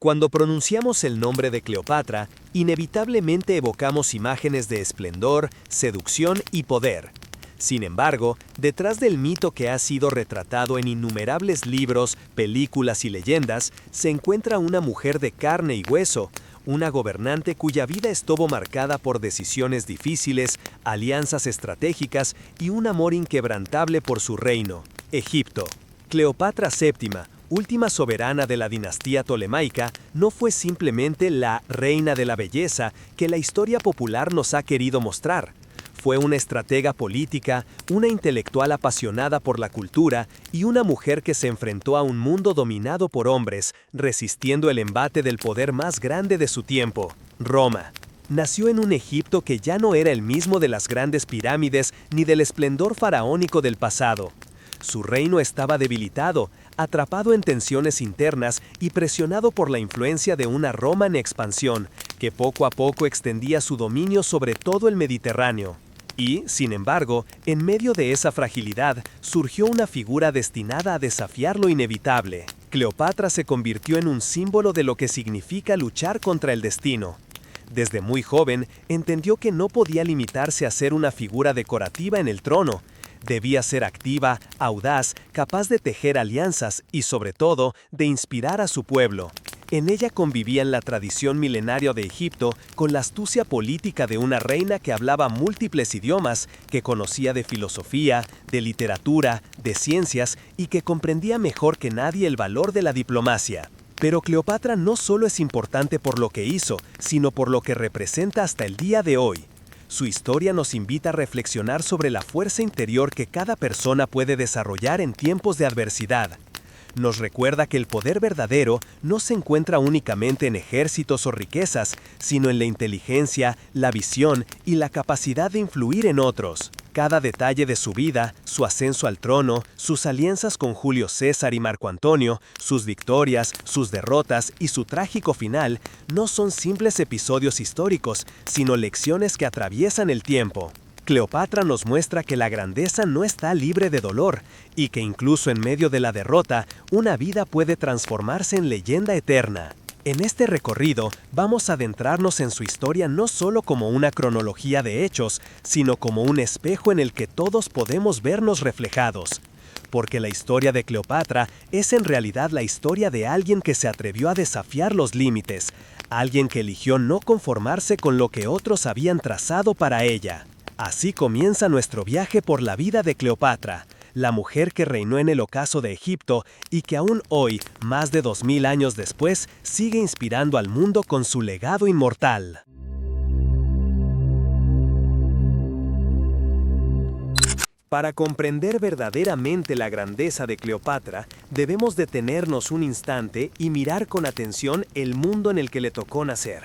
Cuando pronunciamos el nombre de Cleopatra, inevitablemente evocamos imágenes de esplendor, seducción y poder. Sin embargo, detrás del mito que ha sido retratado en innumerables libros, películas y leyendas, se encuentra una mujer de carne y hueso, una gobernante cuya vida estuvo marcada por decisiones difíciles, alianzas estratégicas y un amor inquebrantable por su reino, Egipto. Cleopatra VII, última soberana de la dinastía tolemaica, no fue simplemente la reina de la belleza que la historia popular nos ha querido mostrar. Fue una estratega política, una intelectual apasionada por la cultura y una mujer que se enfrentó a un mundo dominado por hombres, resistiendo el embate del poder más grande de su tiempo, Roma. Nació en un Egipto que ya no era el mismo de las grandes pirámides ni del esplendor faraónico del pasado. Su reino estaba debilitado, atrapado en tensiones internas y presionado por la influencia de una Roma en expansión, que poco a poco extendía su dominio sobre todo el Mediterráneo. Y, sin embargo, en medio de esa fragilidad, surgió una figura destinada a desafiar lo inevitable. Cleopatra se convirtió en un símbolo de lo que significa luchar contra el destino. Desde muy joven, entendió que no podía limitarse a ser una figura decorativa en el trono. Debía ser activa, audaz, capaz de tejer alianzas y, sobre todo, de inspirar a su pueblo. En ella convivían la tradición milenaria de Egipto con la astucia política de una reina que hablaba múltiples idiomas, que conocía de filosofía, de literatura, de ciencias y que comprendía mejor que nadie el valor de la diplomacia. Pero Cleopatra no solo es importante por lo que hizo, sino por lo que representa hasta el día de hoy. Su historia nos invita a reflexionar sobre la fuerza interior que cada persona puede desarrollar en tiempos de adversidad. Nos recuerda que el poder verdadero no se encuentra únicamente en ejércitos o riquezas, sino en la inteligencia, la visión y la capacidad de influir en otros. Cada detalle de su vida, su ascenso al trono, sus alianzas con Julio César y Marco Antonio, sus victorias, sus derrotas y su trágico final, no son simples episodios históricos, sino lecciones que atraviesan el tiempo. Cleopatra nos muestra que la grandeza no está libre de dolor y que incluso en medio de la derrota, una vida puede transformarse en leyenda eterna. En este recorrido, vamos a adentrarnos en su historia no solo como una cronología de hechos, sino como un espejo en el que todos podemos vernos reflejados. Porque la historia de Cleopatra es en realidad la historia de alguien que se atrevió a desafiar los límites, alguien que eligió no conformarse con lo que otros habían trazado para ella. Así comienza nuestro viaje por la vida de Cleopatra, la mujer que reinó en el ocaso de Egipto y que aún hoy, más de 2000 años después, sigue inspirando al mundo con su legado inmortal. Para comprender verdaderamente la grandeza de Cleopatra, debemos detenernos un instante y mirar con atención el mundo en el que le tocó nacer.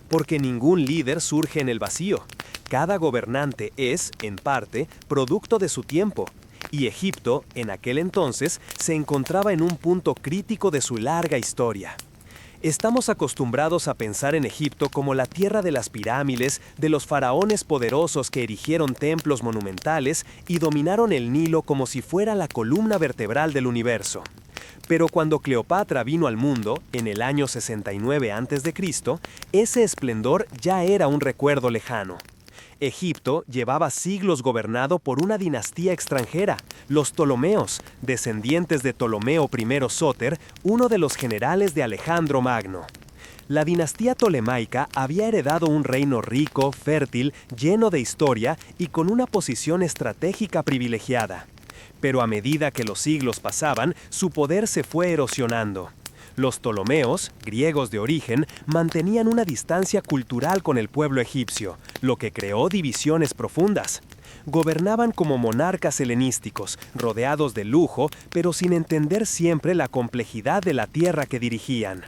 Porque ningún líder surge en el vacío. Cada gobernante es, en parte, producto de su tiempo. Y Egipto, en aquel entonces, se encontraba en un punto crítico de su larga historia. Estamos acostumbrados a pensar en Egipto como la tierra de las pirámides, de los faraones poderosos que erigieron templos monumentales y dominaron el Nilo como si fuera la columna vertebral del universo. Pero cuando Cleopatra vino al mundo, en el año 69 a.C., ese esplendor ya era un recuerdo lejano. Egipto llevaba siglos gobernado por una dinastía extranjera, los Ptolomeos, descendientes de Ptolomeo I Sóter, uno de los generales de Alejandro Magno. La dinastía tolemaica había heredado un reino rico, fértil, lleno de historia y con una posición estratégica privilegiada. Pero a medida que los siglos pasaban, su poder se fue erosionando. Los Ptolomeos, griegos de origen, mantenían una distancia cultural con el pueblo egipcio, lo que creó divisiones profundas. Gobernaban como monarcas helenísticos, rodeados de lujo, pero sin entender siempre la complejidad de la tierra que dirigían.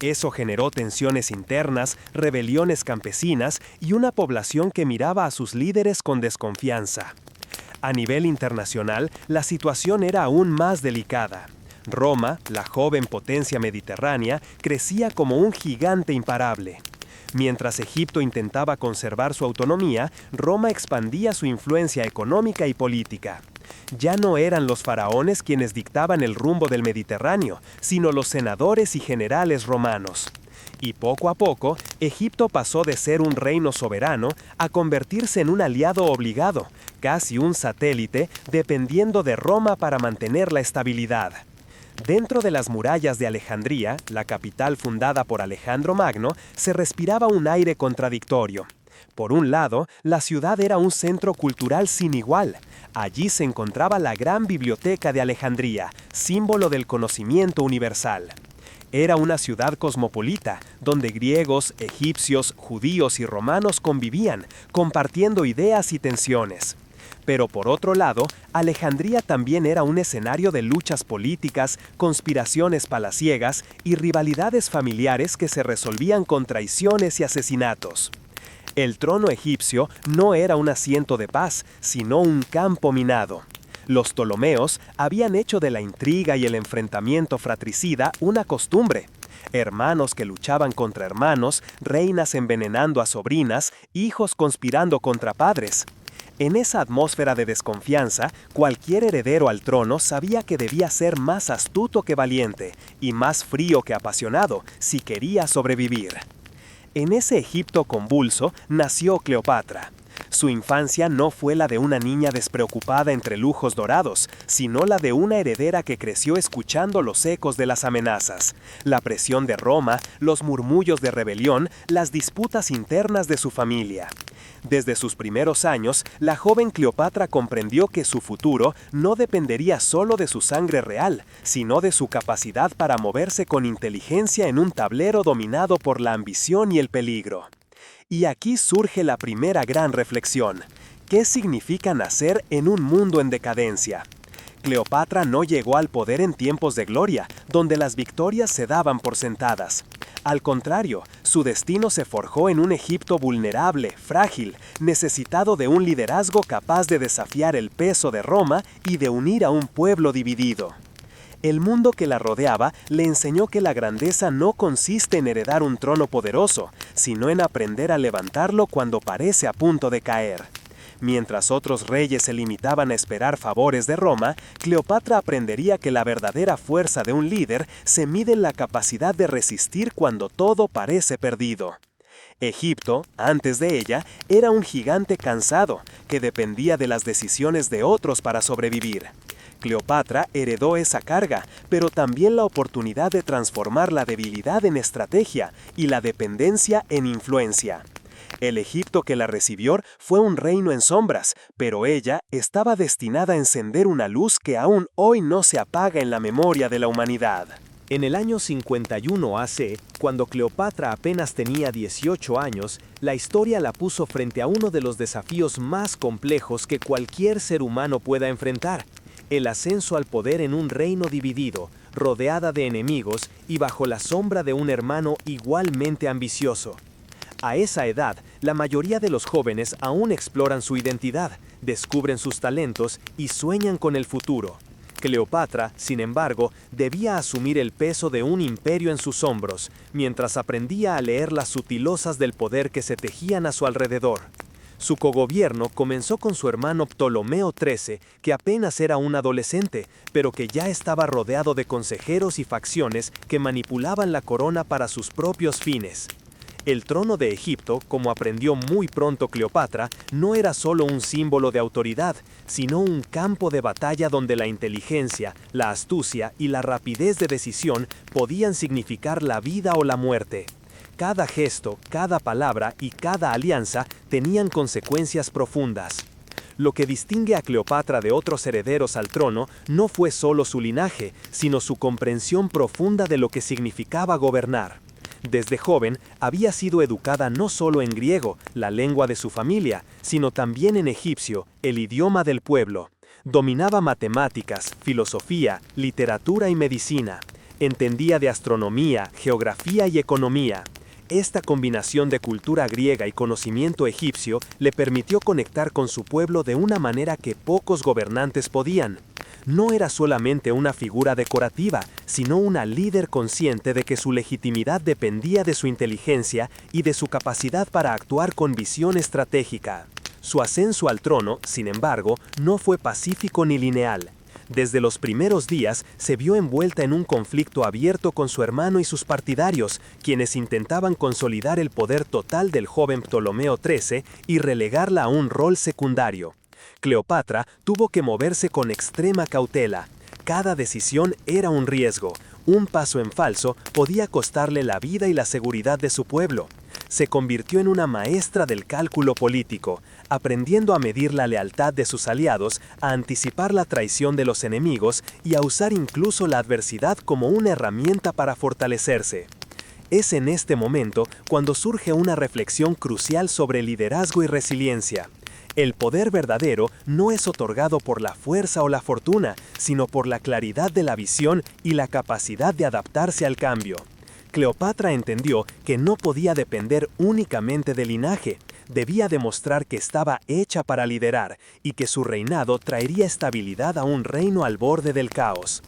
Eso generó tensiones internas, rebeliones campesinas y una población que miraba a sus líderes con desconfianza. A nivel internacional, la situación era aún más delicada. Roma, la joven potencia mediterránea, crecía como un gigante imparable. Mientras Egipto intentaba conservar su autonomía, Roma expandía su influencia económica y política. Ya no eran los faraones quienes dictaban el rumbo del Mediterráneo, sino los senadores y generales romanos. Y poco a poco, Egipto pasó de ser un reino soberano a convertirse en un aliado obligado, casi un satélite, dependiendo de Roma para mantener la estabilidad. Dentro de las murallas de Alejandría, la capital fundada por Alejandro Magno, se respiraba un aire contradictorio. Por un lado, la ciudad era un centro cultural sin igual. Allí se encontraba la gran biblioteca de Alejandría, símbolo del conocimiento universal. Era una ciudad cosmopolita, donde griegos, egipcios, judíos y romanos convivían, compartiendo ideas y tensiones. Pero por otro lado, Alejandría también era un escenario de luchas políticas, conspiraciones palaciegas y rivalidades familiares que se resolvían con traiciones y asesinatos. El trono egipcio no era un asiento de paz, sino un campo minado. Los Ptolomeos habían hecho de la intriga y el enfrentamiento fratricida una costumbre. Hermanos que luchaban contra hermanos, reinas envenenando a sobrinas, hijos conspirando contra padres. En esa atmósfera de desconfianza, cualquier heredero al trono sabía que debía ser más astuto que valiente y más frío que apasionado si quería sobrevivir. En ese Egipto convulso nació Cleopatra. Su infancia no fue la de una niña despreocupada entre lujos dorados, sino la de una heredera que creció escuchando los ecos de las amenazas, la presión de Roma, los murmullos de rebelión, las disputas internas de su familia. Desde sus primeros años, la joven Cleopatra comprendió que su futuro no dependería solo de su sangre real, sino de su capacidad para moverse con inteligencia en un tablero dominado por la ambición y el peligro. Y aquí surge la primera gran reflexión. ¿Qué significa nacer en un mundo en decadencia? Cleopatra no llegó al poder en tiempos de gloria, donde las victorias se daban por sentadas. Al contrario, su destino se forjó en un Egipto vulnerable, frágil, necesitado de un liderazgo capaz de desafiar el peso de Roma y de unir a un pueblo dividido. El mundo que la rodeaba le enseñó que la grandeza no consiste en heredar un trono poderoso, sino en aprender a levantarlo cuando parece a punto de caer. Mientras otros reyes se limitaban a esperar favores de Roma, Cleopatra aprendería que la verdadera fuerza de un líder se mide en la capacidad de resistir cuando todo parece perdido. Egipto, antes de ella, era un gigante cansado, que dependía de las decisiones de otros para sobrevivir. Cleopatra heredó esa carga, pero también la oportunidad de transformar la debilidad en estrategia y la dependencia en influencia. El Egipto que la recibió fue un reino en sombras, pero ella estaba destinada a encender una luz que aún hoy no se apaga en la memoria de la humanidad. En el año 51 AC, cuando Cleopatra apenas tenía 18 años, la historia la puso frente a uno de los desafíos más complejos que cualquier ser humano pueda enfrentar: el ascenso al poder en un reino dividido, rodeada de enemigos y bajo la sombra de un hermano igualmente ambicioso. A esa edad, la mayoría de los jóvenes aún exploran su identidad, descubren sus talentos y sueñan con el futuro. Cleopatra, sin embargo, debía asumir el peso de un imperio en sus hombros, mientras aprendía a leer las sutilezas del poder que se tejían a su alrededor. Su cogobierno comenzó con su hermano Ptolomeo XIII, que apenas era un adolescente, pero que ya estaba rodeado de consejeros y facciones que manipulaban la corona para sus propios fines. El trono de Egipto, como aprendió muy pronto Cleopatra, no era solo un símbolo de autoridad, sino un campo de batalla donde la inteligencia, la astucia y la rapidez de decisión podían significar la vida o la muerte. Cada gesto, cada palabra y cada alianza tenían consecuencias profundas. Lo que distingue a Cleopatra de otros herederos al trono no fue solo su linaje, sino su comprensión profunda de lo que significaba gobernar. Desde joven había sido educada no solo en griego, la lengua de su familia, sino también en egipcio, el idioma del pueblo. Dominaba matemáticas, filosofía, literatura y medicina. Entendía de astronomía, geografía y economía. Esta combinación de cultura griega y conocimiento egipcio le permitió conectar con su pueblo de una manera que pocos gobernantes podían. No era solamente una figura decorativa, sino una líder consciente de que su legitimidad dependía de su inteligencia y de su capacidad para actuar con visión estratégica. Su ascenso al trono, sin embargo, no fue pacífico ni lineal. Desde los primeros días se vio envuelta en un conflicto abierto con su hermano y sus partidarios, quienes intentaban consolidar el poder total del joven Ptolomeo XIII y relegarla a un rol secundario. Cleopatra tuvo que moverse con extrema cautela. Cada decisión era un riesgo. Un paso en falso podía costarle la vida y la seguridad de su pueblo. Se convirtió en una maestra del cálculo político, aprendiendo a medir la lealtad de sus aliados, a anticipar la traición de los enemigos y a usar incluso la adversidad como una herramienta para fortalecerse. Es en este momento cuando surge una reflexión crucial sobre liderazgo y resiliencia. El poder verdadero no es otorgado por la fuerza o la fortuna, sino por la claridad de la visión y la capacidad de adaptarse al cambio. Cleopatra entendió que no podía depender únicamente del linaje, debía demostrar que estaba hecha para liderar y que su reinado traería estabilidad a un reino al borde del caos.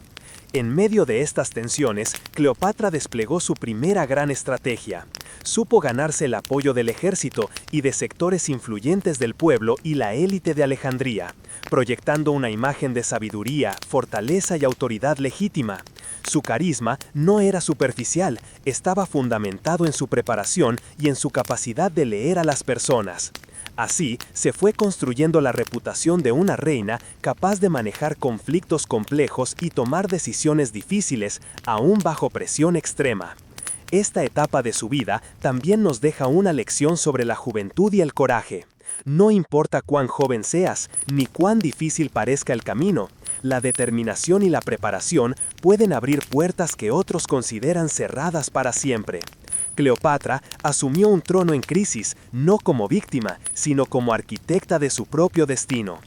En medio de estas tensiones, Cleopatra desplegó su primera gran estrategia. Supo ganarse el apoyo del ejército y de sectores influyentes del pueblo y la élite de Alejandría, proyectando una imagen de sabiduría, fortaleza y autoridad legítima. Su carisma no era superficial, estaba fundamentado en su preparación y en su capacidad de leer a las personas. Así, se fue construyendo la reputación de una reina capaz de manejar conflictos complejos y tomar decisiones difíciles, aún bajo presión extrema. Esta etapa de su vida también nos deja una lección sobre la juventud y el coraje. No importa cuán joven seas, ni cuán difícil parezca el camino, la determinación y la preparación pueden abrir puertas que otros consideran cerradas para siempre. Cleopatra asumió un trono en crisis, no como víctima, sino como arquitecta de su propio destino.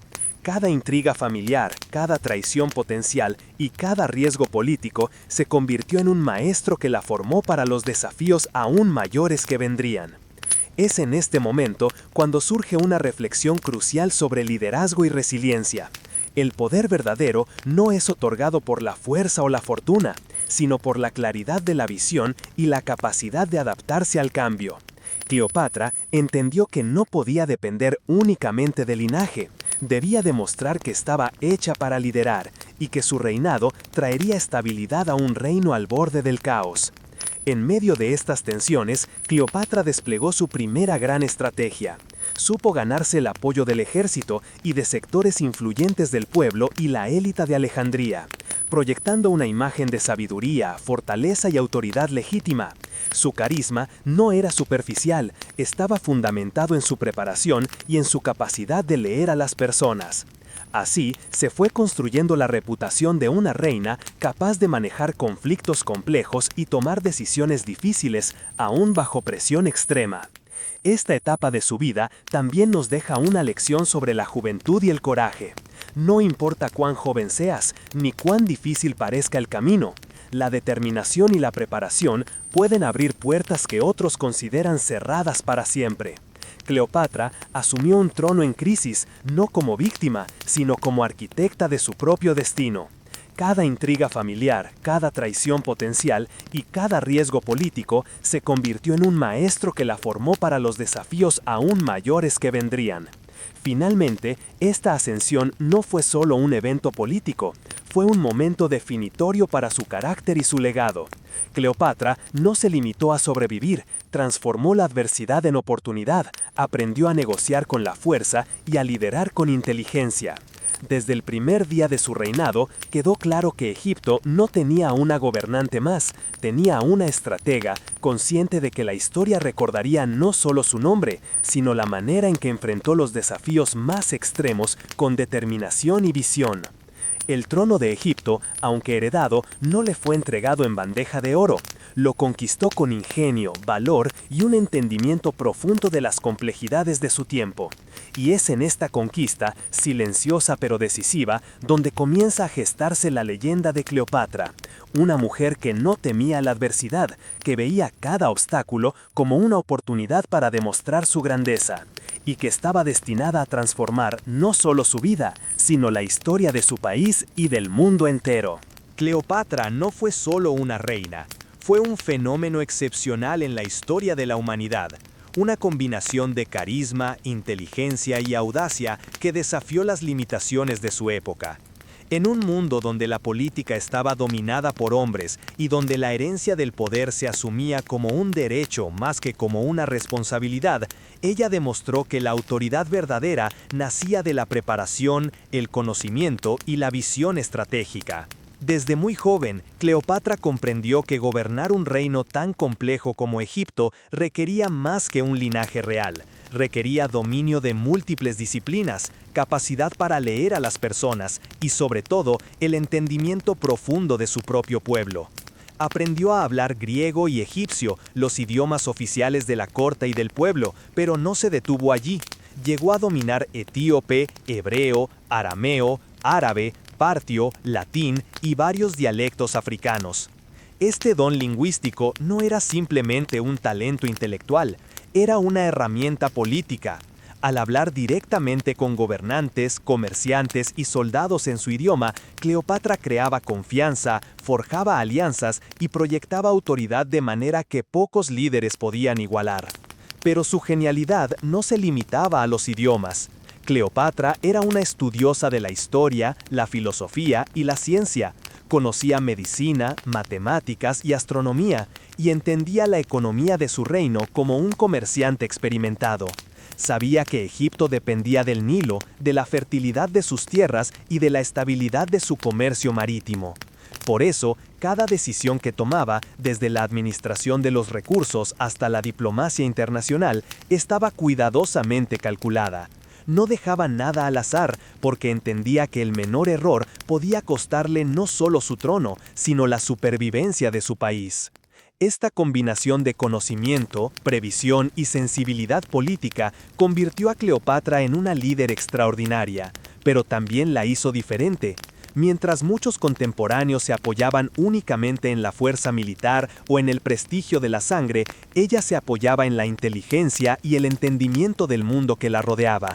Cada intriga familiar, cada traición potencial y cada riesgo político se convirtió en un maestro que la formó para los desafíos aún mayores que vendrían. Es en este momento cuando surge una reflexión crucial sobre liderazgo y resiliencia. El poder verdadero no es otorgado por la fuerza o la fortuna, sino por la claridad de la visión y la capacidad de adaptarse al cambio. Cleopatra entendió que no podía depender únicamente del linaje, debía demostrar que estaba hecha para liderar y que su reinado traería estabilidad a un reino al borde del caos. En medio de estas tensiones, Cleopatra desplegó su primera gran estrategia. Supo ganarse el apoyo del ejército y de sectores influyentes del pueblo y la élite de Alejandría, proyectando una imagen de sabiduría, fortaleza y autoridad legítima. Su carisma no era superficial, estaba fundamentado en su preparación y en su capacidad de leer a las personas. Así, se fue construyendo la reputación de una reina capaz de manejar conflictos complejos y tomar decisiones difíciles, aún bajo presión extrema. Esta etapa de su vida también nos deja una lección sobre la juventud y el coraje. No importa cuán joven seas, ni cuán difícil parezca el camino, la determinación y la preparación pueden abrir puertas que otros consideran cerradas para siempre. Cleopatra asumió un trono en crisis, no como víctima, sino como arquitecta de su propio destino. Cada intriga familiar, cada traición potencial y cada riesgo político se convirtió en un maestro que la formó para los desafíos aún mayores que vendrían. Finalmente, esta ascensión no fue solo un evento político, fue un momento definitorio para su carácter y su legado. Cleopatra no se limitó a sobrevivir, transformó la adversidad en oportunidad, aprendió a negociar con la fuerza y a liderar con inteligencia. Desde el primer día de su reinado, quedó claro que Egipto no tenía a una gobernante más, tenía a una estratega, consciente de que la historia recordaría no solo su nombre, sino la manera en que enfrentó los desafíos más extremos con determinación y visión. El trono de Egipto, aunque heredado, no le fue entregado en bandeja de oro. Lo conquistó con ingenio, valor y un entendimiento profundo de las complejidades de su tiempo. Y es en esta conquista, silenciosa pero decisiva, donde comienza a gestarse la leyenda de Cleopatra, una mujer que no temía la adversidad, que veía cada obstáculo como una oportunidad para demostrar su grandeza, y que estaba destinada a transformar no solo su vida, sino la historia de su país y del mundo entero. Cleopatra no fue solo una reina, fue un fenómeno excepcional en la historia de la humanidad, una combinación de carisma, inteligencia y audacia que desafió las limitaciones de su época. En un mundo donde la política estaba dominada por hombres y donde la herencia del poder se asumía como un derecho más que como una responsabilidad, ella demostró que la autoridad verdadera nacía de la preparación, el conocimiento y la visión estratégica. Desde muy joven, Cleopatra comprendió que gobernar un reino tan complejo como Egipto requería más que un linaje real. Requería dominio de múltiples disciplinas, capacidad para leer a las personas y, sobre todo, el entendimiento profundo de su propio pueblo. Aprendió a hablar griego y egipcio, los idiomas oficiales de la corte y del pueblo, pero no se detuvo allí. Llegó a dominar etíope, hebreo, arameo, árabe, partio, latín y varios dialectos africanos. Este don lingüístico no era simplemente un talento intelectual, era una herramienta política. Al hablar directamente con gobernantes, comerciantes y soldados en su idioma, Cleopatra creaba confianza, forjaba alianzas y proyectaba autoridad de manera que pocos líderes podían igualar. Pero su genialidad no se limitaba a los idiomas. Cleopatra era una estudiosa de la historia, la filosofía y la ciencia. Conocía medicina, matemáticas y astronomía, y entendía la economía de su reino como un comerciante experimentado. Sabía que Egipto dependía del Nilo, de la fertilidad de sus tierras y de la estabilidad de su comercio marítimo. Por eso, cada decisión que tomaba, desde la administración de los recursos hasta la diplomacia internacional, estaba cuidadosamente calculada. No dejaba nada al azar, porque entendía que el menor error podía costarle no solo su trono, sino la supervivencia de su país. Esta combinación de conocimiento, previsión y sensibilidad política convirtió a Cleopatra en una líder extraordinaria, pero también la hizo diferente. Mientras muchos contemporáneos se apoyaban únicamente en la fuerza militar o en el prestigio de la sangre, ella se apoyaba en la inteligencia y el entendimiento del mundo que la rodeaba.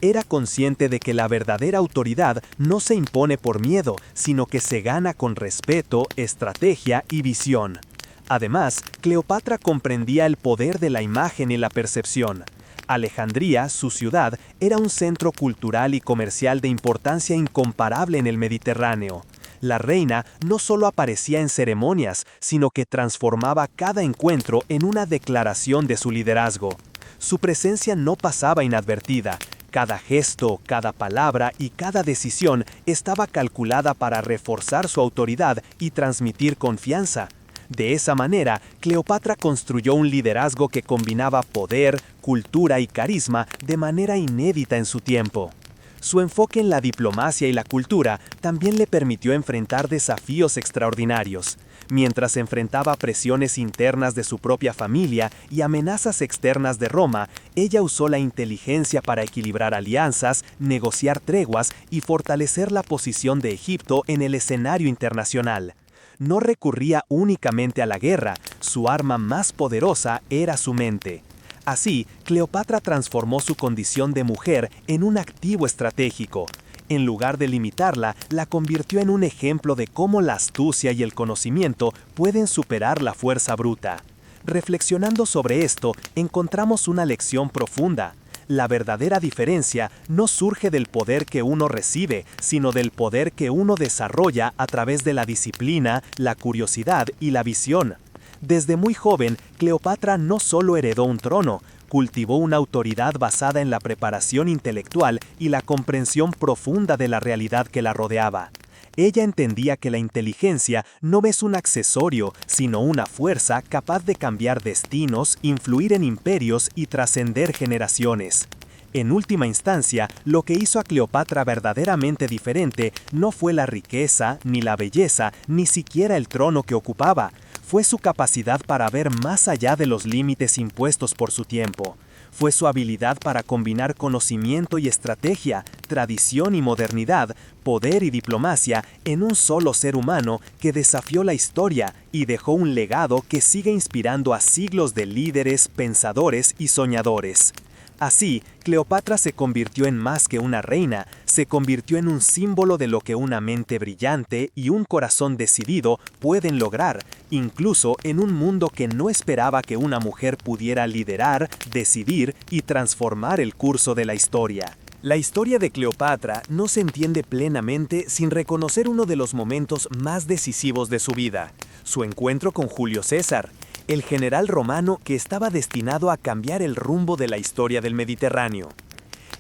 Era consciente de que la verdadera autoridad no se impone por miedo, sino que se gana con respeto, estrategia y visión. Además, Cleopatra comprendía el poder de la imagen y la percepción. Alejandría, su ciudad, era un centro cultural y comercial de importancia incomparable en el Mediterráneo. La reina no solo aparecía en ceremonias, sino que transformaba cada encuentro en una declaración de su liderazgo. Su presencia no pasaba inadvertida. Cada gesto, cada palabra y cada decisión estaba calculada para reforzar su autoridad y transmitir confianza. De esa manera, Cleopatra construyó un liderazgo que combinaba poder, cultura y carisma de manera inédita en su tiempo. Su enfoque en la diplomacia y la cultura también le permitió enfrentar desafíos extraordinarios. Mientras enfrentaba presiones internas de su propia familia y amenazas externas de Roma, ella usó la inteligencia para equilibrar alianzas, negociar treguas y fortalecer la posición de Egipto en el escenario internacional. No recurría únicamente a la guerra, su arma más poderosa era su mente. Así, Cleopatra transformó su condición de mujer en un activo estratégico. En lugar de limitarla, la convirtió en un ejemplo de cómo la astucia y el conocimiento pueden superar la fuerza bruta. Reflexionando sobre esto, encontramos una lección profunda. La verdadera diferencia no surge del poder que uno recibe, sino del poder que uno desarrolla a través de la disciplina, la curiosidad y la visión. Desde muy joven, Cleopatra no solo heredó un trono, cultivó una autoridad basada en la preparación intelectual y la comprensión profunda de la realidad que la rodeaba. Ella entendía que la inteligencia no es un accesorio, sino una fuerza capaz de cambiar destinos, influir en imperios y trascender generaciones. En última instancia, lo que hizo a Cleopatra verdaderamente diferente no fue la riqueza, ni la belleza, ni siquiera el trono que ocupaba. Fue su capacidad para ver más allá de los límites impuestos por su tiempo. Fue su habilidad para combinar conocimiento y estrategia, tradición y modernidad, poder y diplomacia en un solo ser humano que desafió la historia y dejó un legado que sigue inspirando a siglos de líderes, pensadores y soñadores. Así, Cleopatra se convirtió en más que una reina, se convirtió en un símbolo de lo que una mente brillante y un corazón decidido pueden lograr, incluso en un mundo que no esperaba que una mujer pudiera liderar, decidir y transformar el curso de la historia. La historia de Cleopatra no se entiende plenamente sin reconocer uno de los momentos más decisivos de su vida, su encuentro con Julio César, el general romano que estaba destinado a cambiar el rumbo de la historia del Mediterráneo.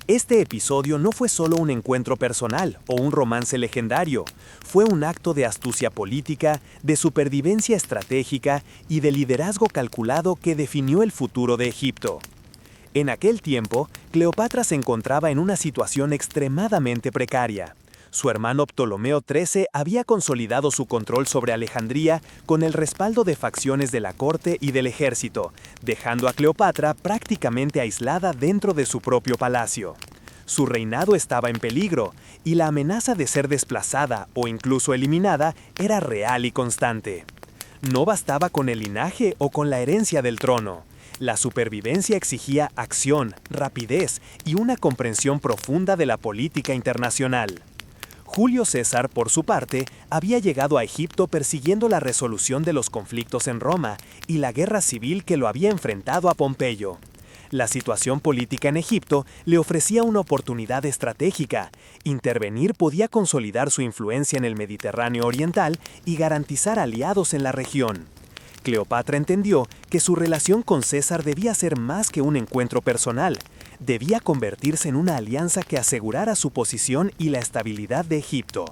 Este episodio no fue solo un encuentro personal o un romance legendario, fue un acto de astucia política, de supervivencia estratégica y de liderazgo calculado que definió el futuro de Egipto. En aquel tiempo, Cleopatra se encontraba en una situación extremadamente precaria. Su hermano Ptolomeo XIII había consolidado su control sobre Alejandría con el respaldo de facciones de la corte y del ejército, dejando a Cleopatra prácticamente aislada dentro de su propio palacio. Su reinado estaba en peligro, y la amenaza de ser desplazada o incluso eliminada era real y constante. No bastaba con el linaje o con la herencia del trono. La supervivencia exigía acción, rapidez y una comprensión profunda de la política internacional. Julio César, por su parte, había llegado a Egipto persiguiendo la resolución de los conflictos en Roma y la guerra civil que lo había enfrentado a Pompeyo. La situación política en Egipto le ofrecía una oportunidad estratégica. Intervenir podía consolidar su influencia en el Mediterráneo oriental y garantizar aliados en la región. Cleopatra entendió que su relación con César debía ser más que un encuentro personal. Debía convertirse en una alianza que asegurara su posición y la estabilidad de Egipto.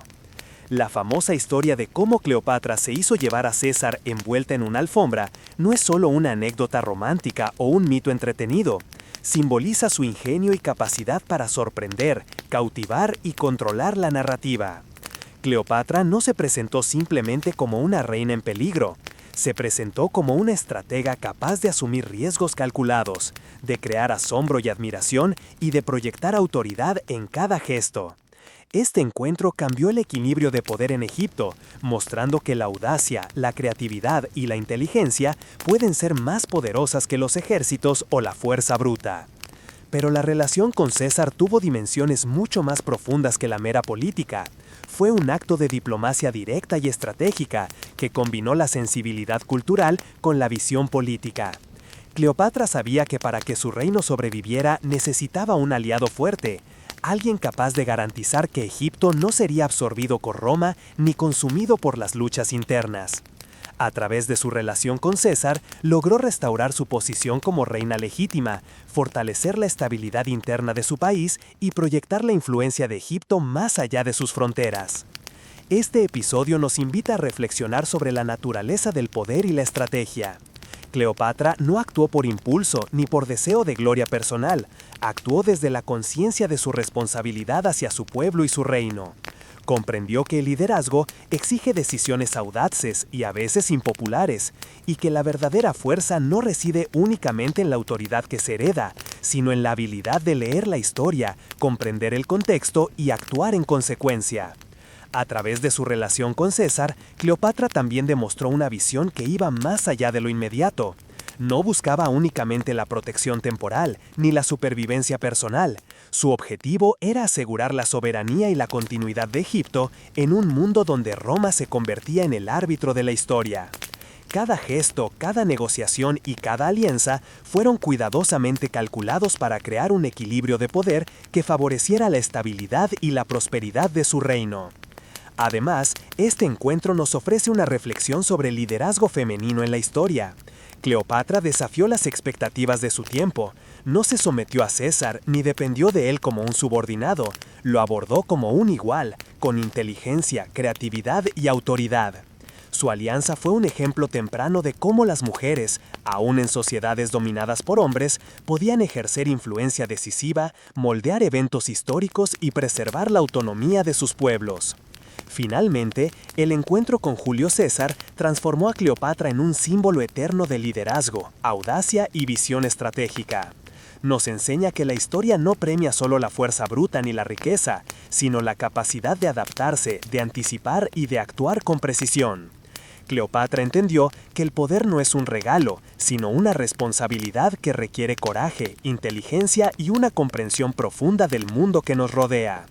La famosa historia de cómo Cleopatra se hizo llevar a César envuelta en una alfombra no es solo una anécdota romántica o un mito entretenido. Simboliza su ingenio y capacidad para sorprender, cautivar y controlar la narrativa. Cleopatra no se presentó simplemente como una reina en peligro. Se presentó como una estratega capaz de asumir riesgos calculados, de crear asombro y admiración y de proyectar autoridad en cada gesto. Este encuentro cambió el equilibrio de poder en Egipto, mostrando que la audacia, la creatividad y la inteligencia pueden ser más poderosas que los ejércitos o la fuerza bruta. Pero la relación con César tuvo dimensiones mucho más profundas que la mera política. Fue un acto de diplomacia directa y estratégica que combinó la sensibilidad cultural con la visión política. Cleopatra sabía que para que su reino sobreviviera necesitaba un aliado fuerte, alguien capaz de garantizar que Egipto no sería absorbido por Roma ni consumido por las luchas internas. A través de su relación con César, logró restaurar su posición como reina legítima, fortalecer la estabilidad interna de su país y proyectar la influencia de Egipto más allá de sus fronteras. Este episodio nos invita a reflexionar sobre la naturaleza del poder y la estrategia. Cleopatra no actuó por impulso ni por deseo de gloria personal, actuó desde la conciencia de su responsabilidad hacia su pueblo y su reino. Comprendió que el liderazgo exige decisiones audaces y a veces impopulares, y que la verdadera fuerza no reside únicamente en la autoridad que se hereda, sino en la habilidad de leer la historia, comprender el contexto y actuar en consecuencia. A través de su relación con César, Cleopatra también demostró una visión que iba más allá de lo inmediato. No buscaba únicamente la protección temporal, ni la supervivencia personal. Su objetivo era asegurar la soberanía y la continuidad de Egipto en un mundo donde Roma se convertía en el árbitro de la historia. Cada gesto, cada negociación y cada alianza fueron cuidadosamente calculados para crear un equilibrio de poder que favoreciera la estabilidad y la prosperidad de su reino. Además, este encuentro nos ofrece una reflexión sobre el liderazgo femenino en la historia. Cleopatra desafió las expectativas de su tiempo, no se sometió a César ni dependió de él como un subordinado, lo abordó como un igual, con inteligencia, creatividad y autoridad. Su alianza fue un ejemplo temprano de cómo las mujeres, aún en sociedades dominadas por hombres, podían ejercer influencia decisiva, moldear eventos históricos y preservar la autonomía de sus pueblos. Finalmente, el encuentro con Julio César transformó a Cleopatra en un símbolo eterno de liderazgo, audacia y visión estratégica. Nos enseña que la historia no premia solo la fuerza bruta ni la riqueza, sino la capacidad de adaptarse, de anticipar y de actuar con precisión. Cleopatra entendió que el poder no es un regalo, sino una responsabilidad que requiere coraje, inteligencia y una comprensión profunda del mundo que nos rodea.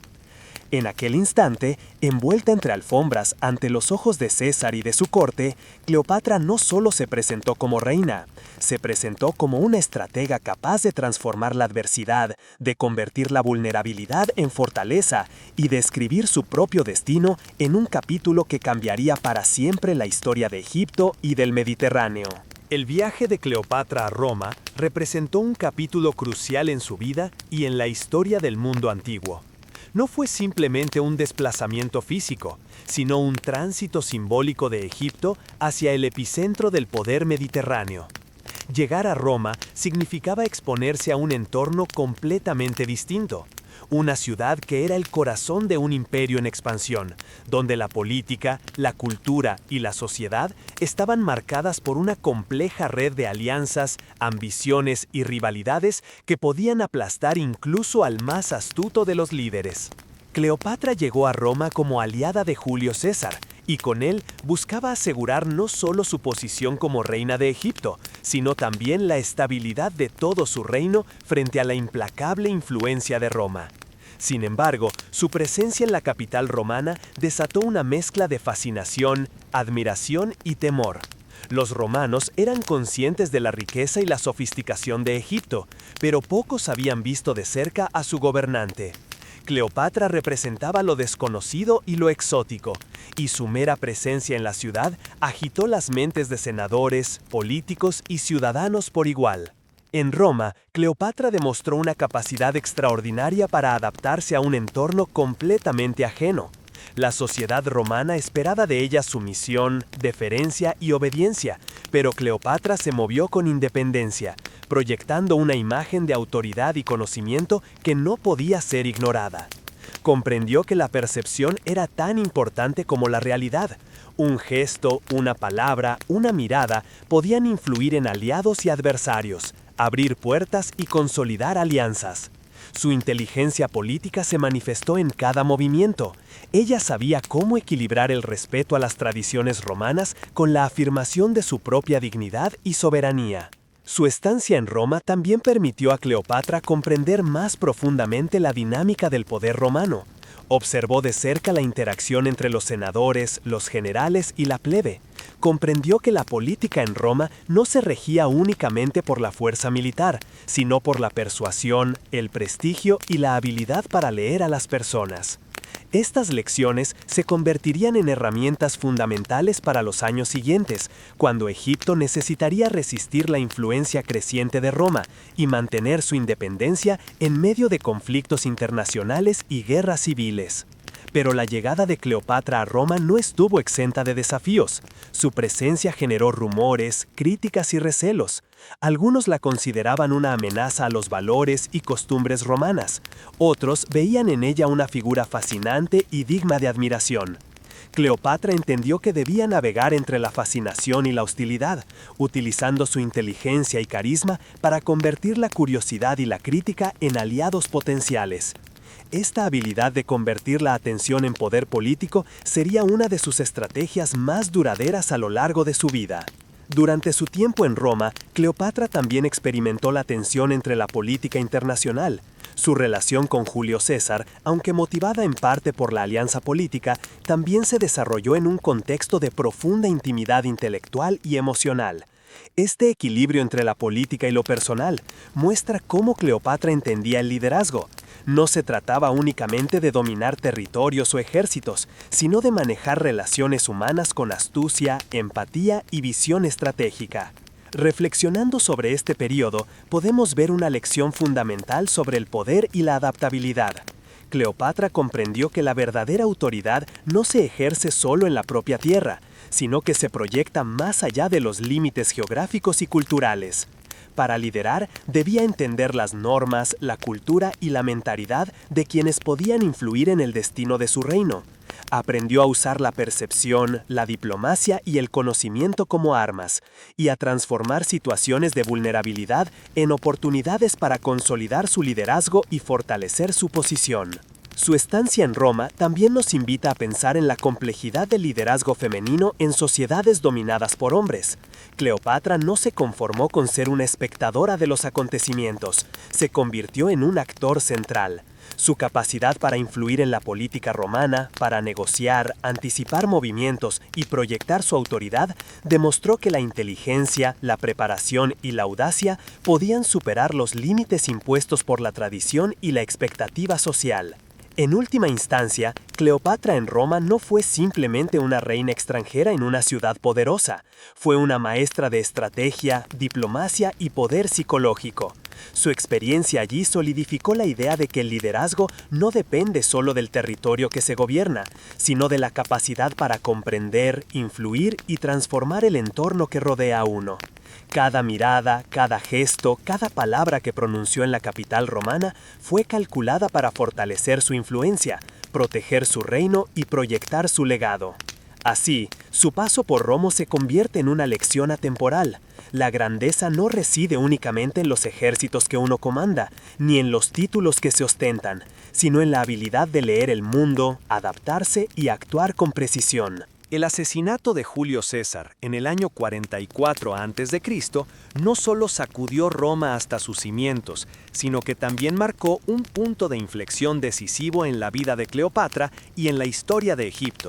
En aquel instante, envuelta entre alfombras ante los ojos de César y de su corte, Cleopatra no solo se presentó como reina, se presentó como una estratega capaz de transformar la adversidad, de convertir la vulnerabilidad en fortaleza y de escribir su propio destino en un capítulo que cambiaría para siempre la historia de Egipto y del Mediterráneo. El viaje de Cleopatra a Roma representó un capítulo crucial en su vida y en la historia del mundo antiguo. No fue simplemente un desplazamiento físico, sino un tránsito simbólico de Egipto hacia el epicentro del poder mediterráneo. Llegar a Roma significaba exponerse a un entorno completamente distinto, una ciudad que era el corazón de un imperio en expansión, donde la política, la cultura y la sociedad estaban marcadas por una compleja red de alianzas, ambiciones y rivalidades que podían aplastar incluso al más astuto de los líderes. Cleopatra llegó a Roma como aliada de Julio César, y con él buscaba asegurar no solo su posición como reina de Egipto, sino también la estabilidad de todo su reino frente a la implacable influencia de Roma. Sin embargo, su presencia en la capital romana desató una mezcla de fascinación, admiración y temor. Los romanos eran conscientes de la riqueza y la sofisticación de Egipto, pero pocos habían visto de cerca a su gobernante. Cleopatra representaba lo desconocido y lo exótico, y su mera presencia en la ciudad agitó las mentes de senadores, políticos y ciudadanos por igual. En Roma, Cleopatra demostró una capacidad extraordinaria para adaptarse a un entorno completamente ajeno. La sociedad romana esperaba de ella sumisión, deferencia y obediencia, pero Cleopatra se movió con independencia, proyectando una imagen de autoridad y conocimiento que no podía ser ignorada. Comprendió que la percepción era tan importante como la realidad. Un gesto, una palabra, una mirada podían influir en aliados y adversarios, abrir puertas y consolidar alianzas. Su inteligencia política se manifestó en cada movimiento. Ella sabía cómo equilibrar el respeto a las tradiciones romanas con la afirmación de su propia dignidad y soberanía. Su estancia en Roma también permitió a Cleopatra comprender más profundamente la dinámica del poder romano. Observó de cerca la interacción entre los senadores, los generales y la plebe. Comprendió que la política en Roma no se regía únicamente por la fuerza militar, sino por la persuasión, el prestigio y la habilidad para leer a las personas. Estas lecciones se convertirían en herramientas fundamentales para los años siguientes, cuando Egipto necesitaría resistir la influencia creciente de Roma y mantener su independencia en medio de conflictos internacionales y guerras civiles. Pero la llegada de Cleopatra a Roma no estuvo exenta de desafíos. Su presencia generó rumores, críticas y recelos. Algunos la consideraban una amenaza a los valores y costumbres romanas. Otros veían en ella una figura fascinante y digna de admiración. Cleopatra entendió que debía navegar entre la fascinación y la hostilidad, utilizando su inteligencia y carisma para convertir la curiosidad y la crítica en aliados potenciales. Esta habilidad de convertir la atención en poder político sería una de sus estrategias más duraderas a lo largo de su vida. Durante su tiempo en Roma, Cleopatra también experimentó la tensión entre la política internacional. Su relación con Julio César, aunque motivada en parte por la alianza política, también se desarrolló en un contexto de profunda intimidad intelectual y emocional. Este equilibrio entre la política y lo personal muestra cómo Cleopatra entendía el liderazgo. No se trataba únicamente de dominar territorios o ejércitos, sino de manejar relaciones humanas con astucia, empatía y visión estratégica. Reflexionando sobre este periodo, podemos ver una lección fundamental sobre el poder y la adaptabilidad. Cleopatra comprendió que la verdadera autoridad no se ejerce solo en la propia tierra, sino que se proyecta más allá de los límites geográficos y culturales. Para liderar, debía entender las normas, la cultura y la mentalidad de quienes podían influir en el destino de su reino. Aprendió a usar la percepción, la diplomacia y el conocimiento como armas, y a transformar situaciones de vulnerabilidad en oportunidades para consolidar su liderazgo y fortalecer su posición. Su estancia en Roma también nos invita a pensar en la complejidad del liderazgo femenino en sociedades dominadas por hombres. Cleopatra no se conformó con ser una espectadora de los acontecimientos, se convirtió en un actor central. Su capacidad para influir en la política romana, para negociar, anticipar movimientos y proyectar su autoridad, demostró que la inteligencia, la preparación y la audacia podían superar los límites impuestos por la tradición y la expectativa social. En última instancia, Cleopatra en Roma no fue simplemente una reina extranjera en una ciudad poderosa, fue una maestra de estrategia, diplomacia y poder psicológico. Su experiencia allí solidificó la idea de que el liderazgo no depende solo del territorio que se gobierna, sino de la capacidad para comprender, influir y transformar el entorno que rodea a uno. Cada mirada, cada gesto, cada palabra que pronunció en la capital romana fue calculada para fortalecer su influencia, proteger su reino y proyectar su legado. Así, su paso por Roma se convierte en una lección atemporal. La grandeza no reside únicamente en los ejércitos que uno comanda, ni en los títulos que se ostentan, sino en la habilidad de leer el mundo, adaptarse y actuar con precisión. El asesinato de Julio César en el año 44 a.C. no solo sacudió Roma hasta sus cimientos, sino que también marcó un punto de inflexión decisivo en la vida de Cleopatra y en la historia de Egipto.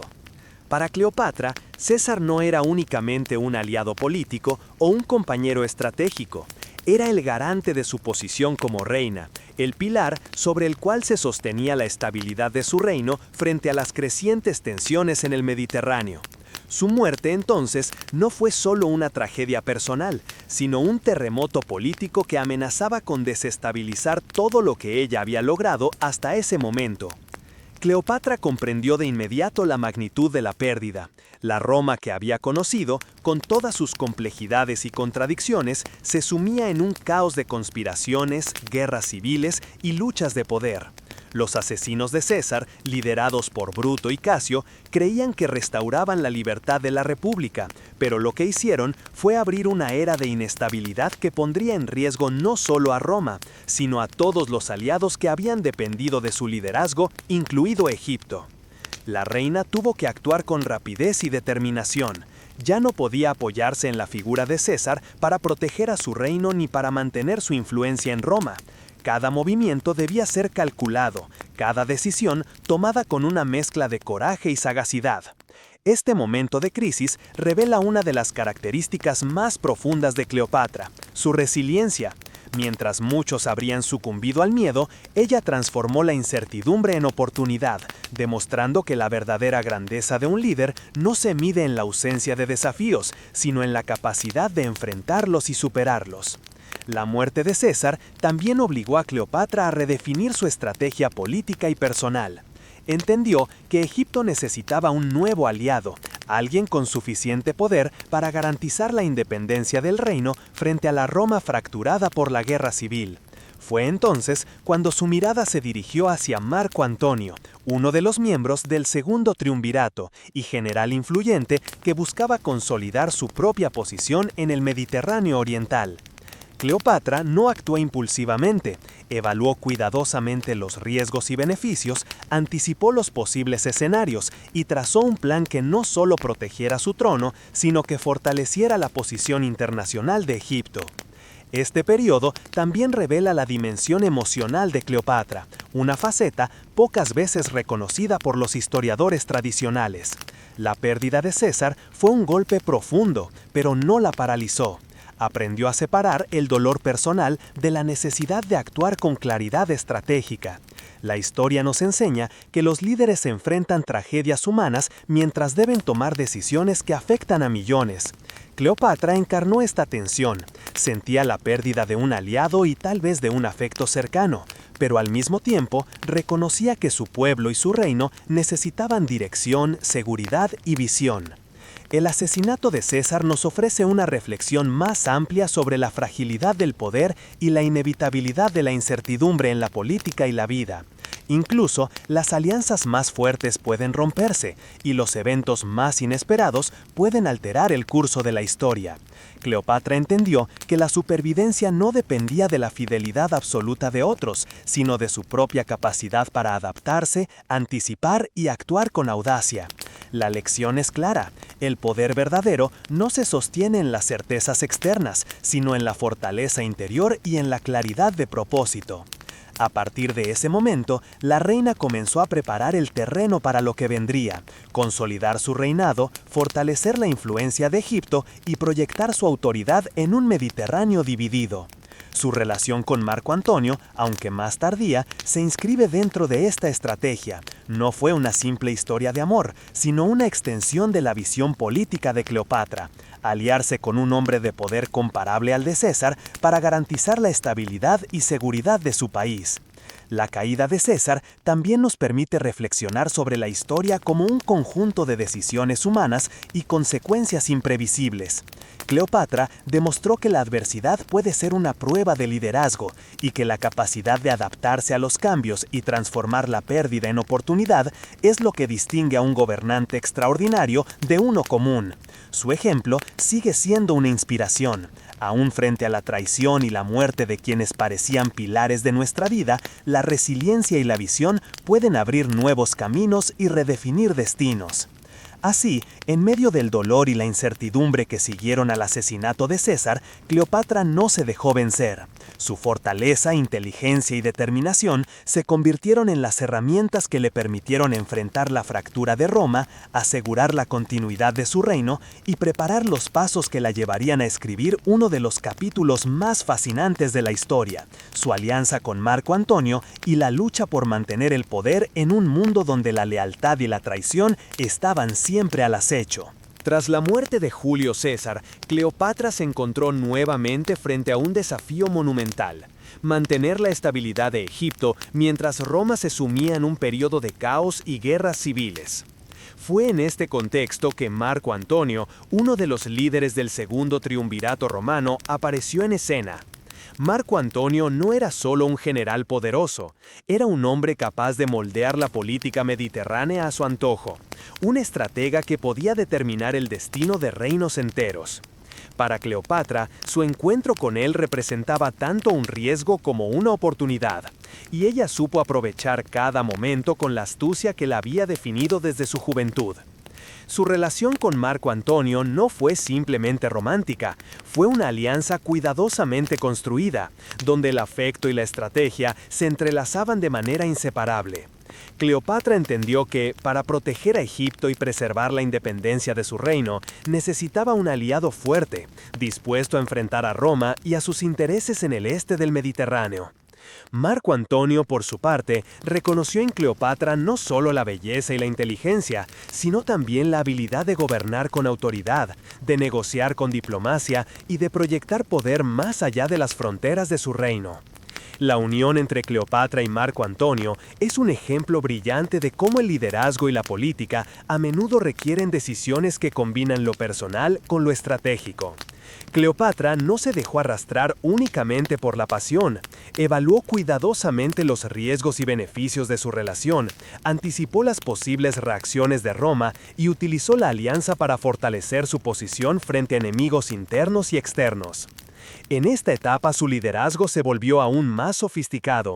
Para Cleopatra, César no era únicamente un aliado político o un compañero estratégico, era el garante de su posición como reina, el pilar sobre el cual se sostenía la estabilidad de su reino frente a las crecientes tensiones en el Mediterráneo. Su muerte, entonces, no fue solo una tragedia personal, sino un terremoto político que amenazaba con desestabilizar todo lo que ella había logrado hasta ese momento. Cleopatra comprendió de inmediato la magnitud de la pérdida. La Roma que había conocido, con todas sus complejidades y contradicciones, se sumía en un caos de conspiraciones, guerras civiles y luchas de poder. Los asesinos de César, liderados por Bruto y Casio, creían que restauraban la libertad de la República, pero lo que hicieron fue abrir una era de inestabilidad que pondría en riesgo no solo a Roma, sino a todos los aliados que habían dependido de su liderazgo, incluido Egipto. La reina tuvo que actuar con rapidez y determinación. Ya no podía apoyarse en la figura de César para proteger a su reino ni para mantener su influencia en Roma. Cada movimiento debía ser calculado, cada decisión tomada con una mezcla de coraje y sagacidad. Este momento de crisis revela una de las características más profundas de Cleopatra, su resiliencia. Mientras muchos habrían sucumbido al miedo, ella transformó la incertidumbre en oportunidad, demostrando que la verdadera grandeza de un líder no se mide en la ausencia de desafíos, sino en la capacidad de enfrentarlos y superarlos. La muerte de César también obligó a Cleopatra a redefinir su estrategia política y personal. Entendió que Egipto necesitaba un nuevo aliado, alguien con suficiente poder para garantizar la independencia del reino frente a la Roma fracturada por la guerra civil. Fue entonces cuando su mirada se dirigió hacia Marco Antonio, uno de los miembros del Segundo Triunvirato y general influyente que buscaba consolidar su propia posición en el Mediterráneo oriental. Cleopatra no actuó impulsivamente, evaluó cuidadosamente los riesgos y beneficios, anticipó los posibles escenarios y trazó un plan que no solo protegiera su trono, sino que fortaleciera la posición internacional de Egipto. Este periodo también revela la dimensión emocional de Cleopatra, una faceta pocas veces reconocida por los historiadores tradicionales. La pérdida de César fue un golpe profundo, pero no la paralizó. Aprendió a separar el dolor personal de la necesidad de actuar con claridad estratégica. La historia nos enseña que los líderes se enfrentan tragedias humanas mientras deben tomar decisiones que afectan a millones. Cleopatra encarnó esta tensión, sentía la pérdida de un aliado y tal vez de un afecto cercano, pero al mismo tiempo reconocía que su pueblo y su reino necesitaban dirección, seguridad y visión. El asesinato de César nos ofrece una reflexión más amplia sobre la fragilidad del poder y la inevitabilidad de la incertidumbre en la política y la vida. Incluso, las alianzas más fuertes pueden romperse, y los eventos más inesperados pueden alterar el curso de la historia. Cleopatra entendió que la supervivencia no dependía de la fidelidad absoluta de otros, sino de su propia capacidad para adaptarse, anticipar y actuar con audacia. La lección es clara: el poder verdadero no se sostiene en las certezas externas, sino en la fortaleza interior y en la claridad de propósito. A partir de ese momento, la reina comenzó a preparar el terreno para lo que vendría, consolidar su reinado, fortalecer la influencia de Egipto y proyectar su autoridad en un Mediterráneo dividido. Su relación con Marco Antonio, aunque más tardía, se inscribe dentro de esta estrategia. No fue una simple historia de amor, sino una extensión de la visión política de Cleopatra: aliarse con un hombre de poder comparable al de César para garantizar la estabilidad y seguridad de su país. La caída de César también nos permite reflexionar sobre la historia como un conjunto de decisiones humanas y consecuencias imprevisibles. Cleopatra demostró que la adversidad puede ser una prueba de liderazgo y que la capacidad de adaptarse a los cambios y transformar la pérdida en oportunidad es lo que distingue a un gobernante extraordinario de uno común. Su ejemplo sigue siendo una inspiración. Aún frente a la traición y la muerte de quienes parecían pilares de nuestra vida, la resiliencia y la visión pueden abrir nuevos caminos y redefinir destinos. Así, en medio del dolor y la incertidumbre que siguieron al asesinato de César, Cleopatra no se dejó vencer. Su fortaleza, inteligencia y determinación se convirtieron en las herramientas que le permitieron enfrentar la fractura de Roma, asegurar la continuidad de su reino y preparar los pasos que la llevarían a escribir uno de los capítulos más fascinantes de la historia: su alianza con Marco Antonio y la lucha por mantener el poder en un mundo donde la lealtad y la traición estaban siempre al acecho. Tras la muerte de Julio César, Cleopatra se encontró nuevamente frente a un desafío monumental: mantener la estabilidad de Egipto mientras Roma se sumía en un periodo de caos y guerras civiles. Fue en este contexto que Marco Antonio, uno de los líderes del segundo triunvirato romano, apareció en escena. Marco Antonio no era solo un general poderoso, era un hombre capaz de moldear la política mediterránea a su antojo, un estratega que podía determinar el destino de reinos enteros. Para Cleopatra, su encuentro con él representaba tanto un riesgo como una oportunidad, y ella supo aprovechar cada momento con la astucia que la había definido desde su juventud. Su relación con Marco Antonio no fue simplemente romántica, fue una alianza cuidadosamente construida, donde el afecto y la estrategia se entrelazaban de manera inseparable. Cleopatra entendió que, para proteger a Egipto y preservar la independencia de su reino, necesitaba un aliado fuerte, dispuesto a enfrentar a Roma y a sus intereses en el este del Mediterráneo. Marco Antonio, por su parte, reconoció en Cleopatra no solo la belleza y la inteligencia, sino también la habilidad de gobernar con autoridad, de negociar con diplomacia y de proyectar poder más allá de las fronteras de su reino. La unión entre Cleopatra y Marco Antonio es un ejemplo brillante de cómo el liderazgo y la política a menudo requieren decisiones que combinan lo personal con lo estratégico. Cleopatra no se dejó arrastrar únicamente por la pasión, evaluó cuidadosamente los riesgos y beneficios de su relación, anticipó las posibles reacciones de Roma y utilizó la alianza para fortalecer su posición frente a enemigos internos y externos. En esta etapa su liderazgo se volvió aún más sofisticado.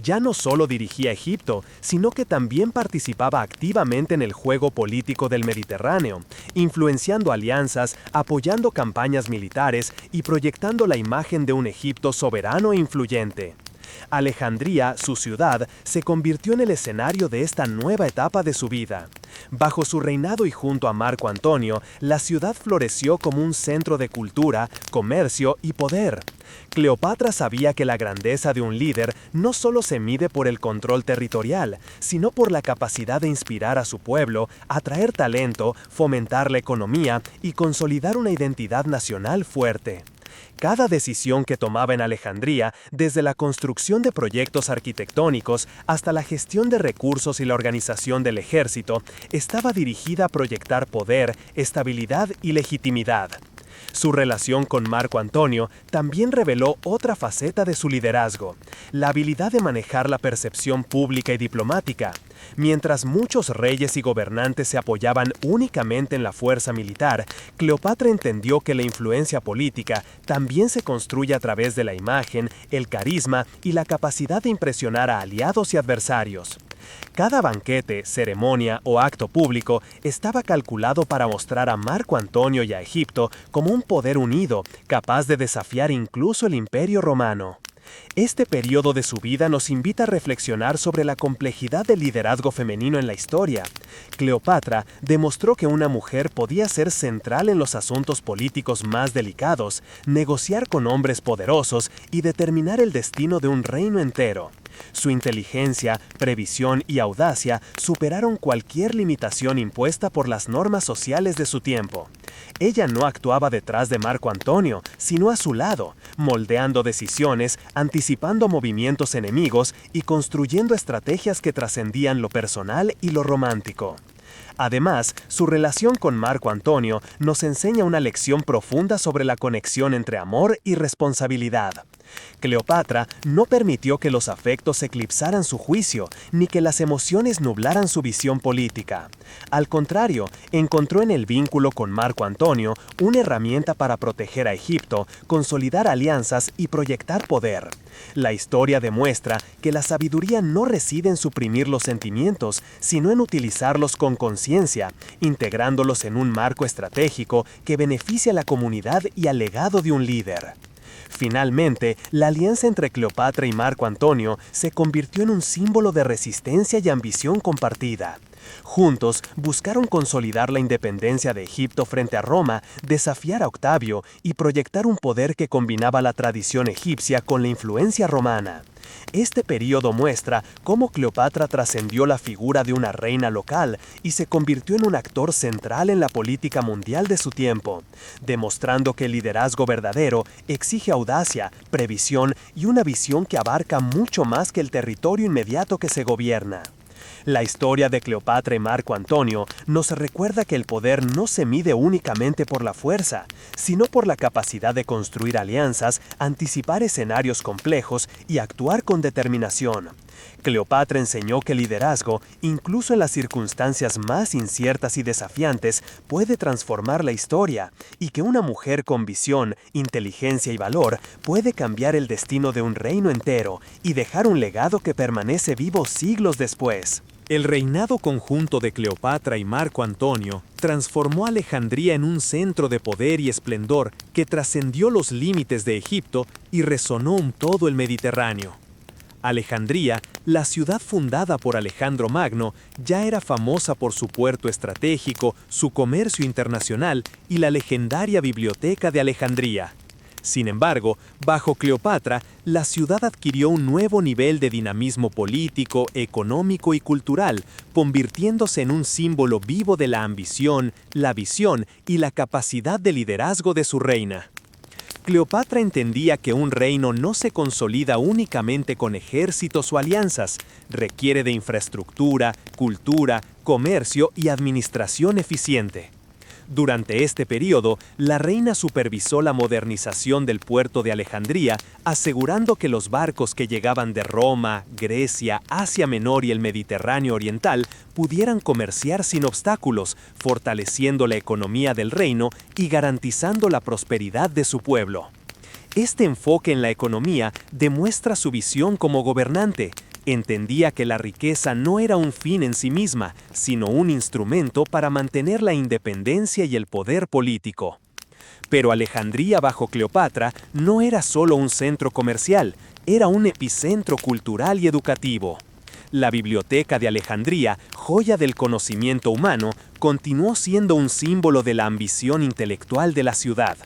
Ya no solo dirigía Egipto, sino que también participaba activamente en el juego político del Mediterráneo, influenciando alianzas, apoyando campañas militares y proyectando la imagen de un Egipto soberano e influyente. Alejandría, su ciudad, se convirtió en el escenario de esta nueva etapa de su vida. Bajo su reinado y junto a Marco Antonio, la ciudad floreció como un centro de cultura, comercio y poder. Cleopatra sabía que la grandeza de un líder no solo se mide por el control territorial, sino por la capacidad de inspirar a su pueblo, atraer talento, fomentar la economía y consolidar una identidad nacional fuerte. Cada decisión que tomaba en Alejandría, desde la construcción de proyectos arquitectónicos hasta la gestión de recursos y la organización del ejército, estaba dirigida a proyectar poder, estabilidad y legitimidad. Su relación con Marco Antonio también reveló otra faceta de su liderazgo, la habilidad de manejar la percepción pública y diplomática. Mientras muchos reyes y gobernantes se apoyaban únicamente en la fuerza militar, Cleopatra entendió que la influencia política también se construye a través de la imagen, el carisma y la capacidad de impresionar a aliados y adversarios. Cada banquete, ceremonia o acto público estaba calculado para mostrar a Marco Antonio y a Egipto como un poder unido, capaz de desafiar incluso el Imperio Romano. Este periodo de su vida nos invita a reflexionar sobre la complejidad del liderazgo femenino en la historia. Cleopatra demostró que una mujer podía ser central en los asuntos políticos más delicados, negociar con hombres poderosos y determinar el destino de un reino entero. Su inteligencia, previsión y audacia superaron cualquier limitación impuesta por las normas sociales de su tiempo. Ella no actuaba detrás de Marco Antonio, sino a su lado, moldeando decisiones, anticipando movimientos enemigos y construyendo estrategias que trascendían lo personal y lo romántico. Además, su relación con Marco Antonio nos enseña una lección profunda sobre la conexión entre amor y responsabilidad. Cleopatra no permitió que los afectos eclipsaran su juicio, ni que las emociones nublaran su visión política. Al contrario, encontró en el vínculo con Marco Antonio una herramienta para proteger a Egipto, consolidar alianzas y proyectar poder. La historia demuestra que la sabiduría no reside en suprimir los sentimientos, sino en utilizarlos con conciencia, integrándolos en un marco estratégico que beneficie a la comunidad y al legado de un líder. Finalmente, la alianza entre Cleopatra y Marco Antonio se convirtió en un símbolo de resistencia y ambición compartida. Juntos buscaron consolidar la independencia de Egipto frente a Roma, desafiar a Octavio y proyectar un poder que combinaba la tradición egipcia con la influencia romana. Este periodo muestra cómo Cleopatra trascendió la figura de una reina local y se convirtió en un actor central en la política mundial de su tiempo, demostrando que el liderazgo verdadero exige audacia, previsión y una visión que abarca mucho más que el territorio inmediato que se gobierna. La historia de Cleopatra y Marco Antonio nos recuerda que el poder no se mide únicamente por la fuerza, sino por la capacidad de construir alianzas, anticipar escenarios complejos y actuar con determinación. Cleopatra enseñó que el liderazgo, incluso en las circunstancias más inciertas y desafiantes, puede transformar la historia, y que una mujer con visión, inteligencia y valor puede cambiar el destino de un reino entero y dejar un legado que permanece vivo siglos después. El reinado conjunto de Cleopatra y Marco Antonio transformó a Alejandría en un centro de poder y esplendor que trascendió los límites de Egipto y resonó en todo el Mediterráneo. Alejandría, la ciudad fundada por Alejandro Magno, ya era famosa por su puerto estratégico, su comercio internacional y la legendaria Biblioteca de Alejandría. Sin embargo, bajo Cleopatra, la ciudad adquirió un nuevo nivel de dinamismo político, económico y cultural, convirtiéndose en un símbolo vivo de la ambición, la visión y la capacidad de liderazgo de su reina. Cleopatra entendía que un reino no se consolida únicamente con ejércitos o alianzas, requiere de infraestructura, cultura, comercio y administración eficiente. Durante este periodo, la reina supervisó la modernización del puerto de Alejandría, asegurando que los barcos que llegaban de Roma, Grecia, Asia Menor y el Mediterráneo Oriental pudieran comerciar sin obstáculos, fortaleciendo la economía del reino y garantizando la prosperidad de su pueblo. Este enfoque en la economía demuestra su visión como gobernante. Entendía que la riqueza no era un fin en sí misma, sino un instrumento para mantener la independencia y el poder político. Pero Alejandría bajo Cleopatra no era solo un centro comercial, era un epicentro cultural y educativo. La Biblioteca de Alejandría, joya del conocimiento humano, continuó siendo un símbolo de la ambición intelectual de la ciudad.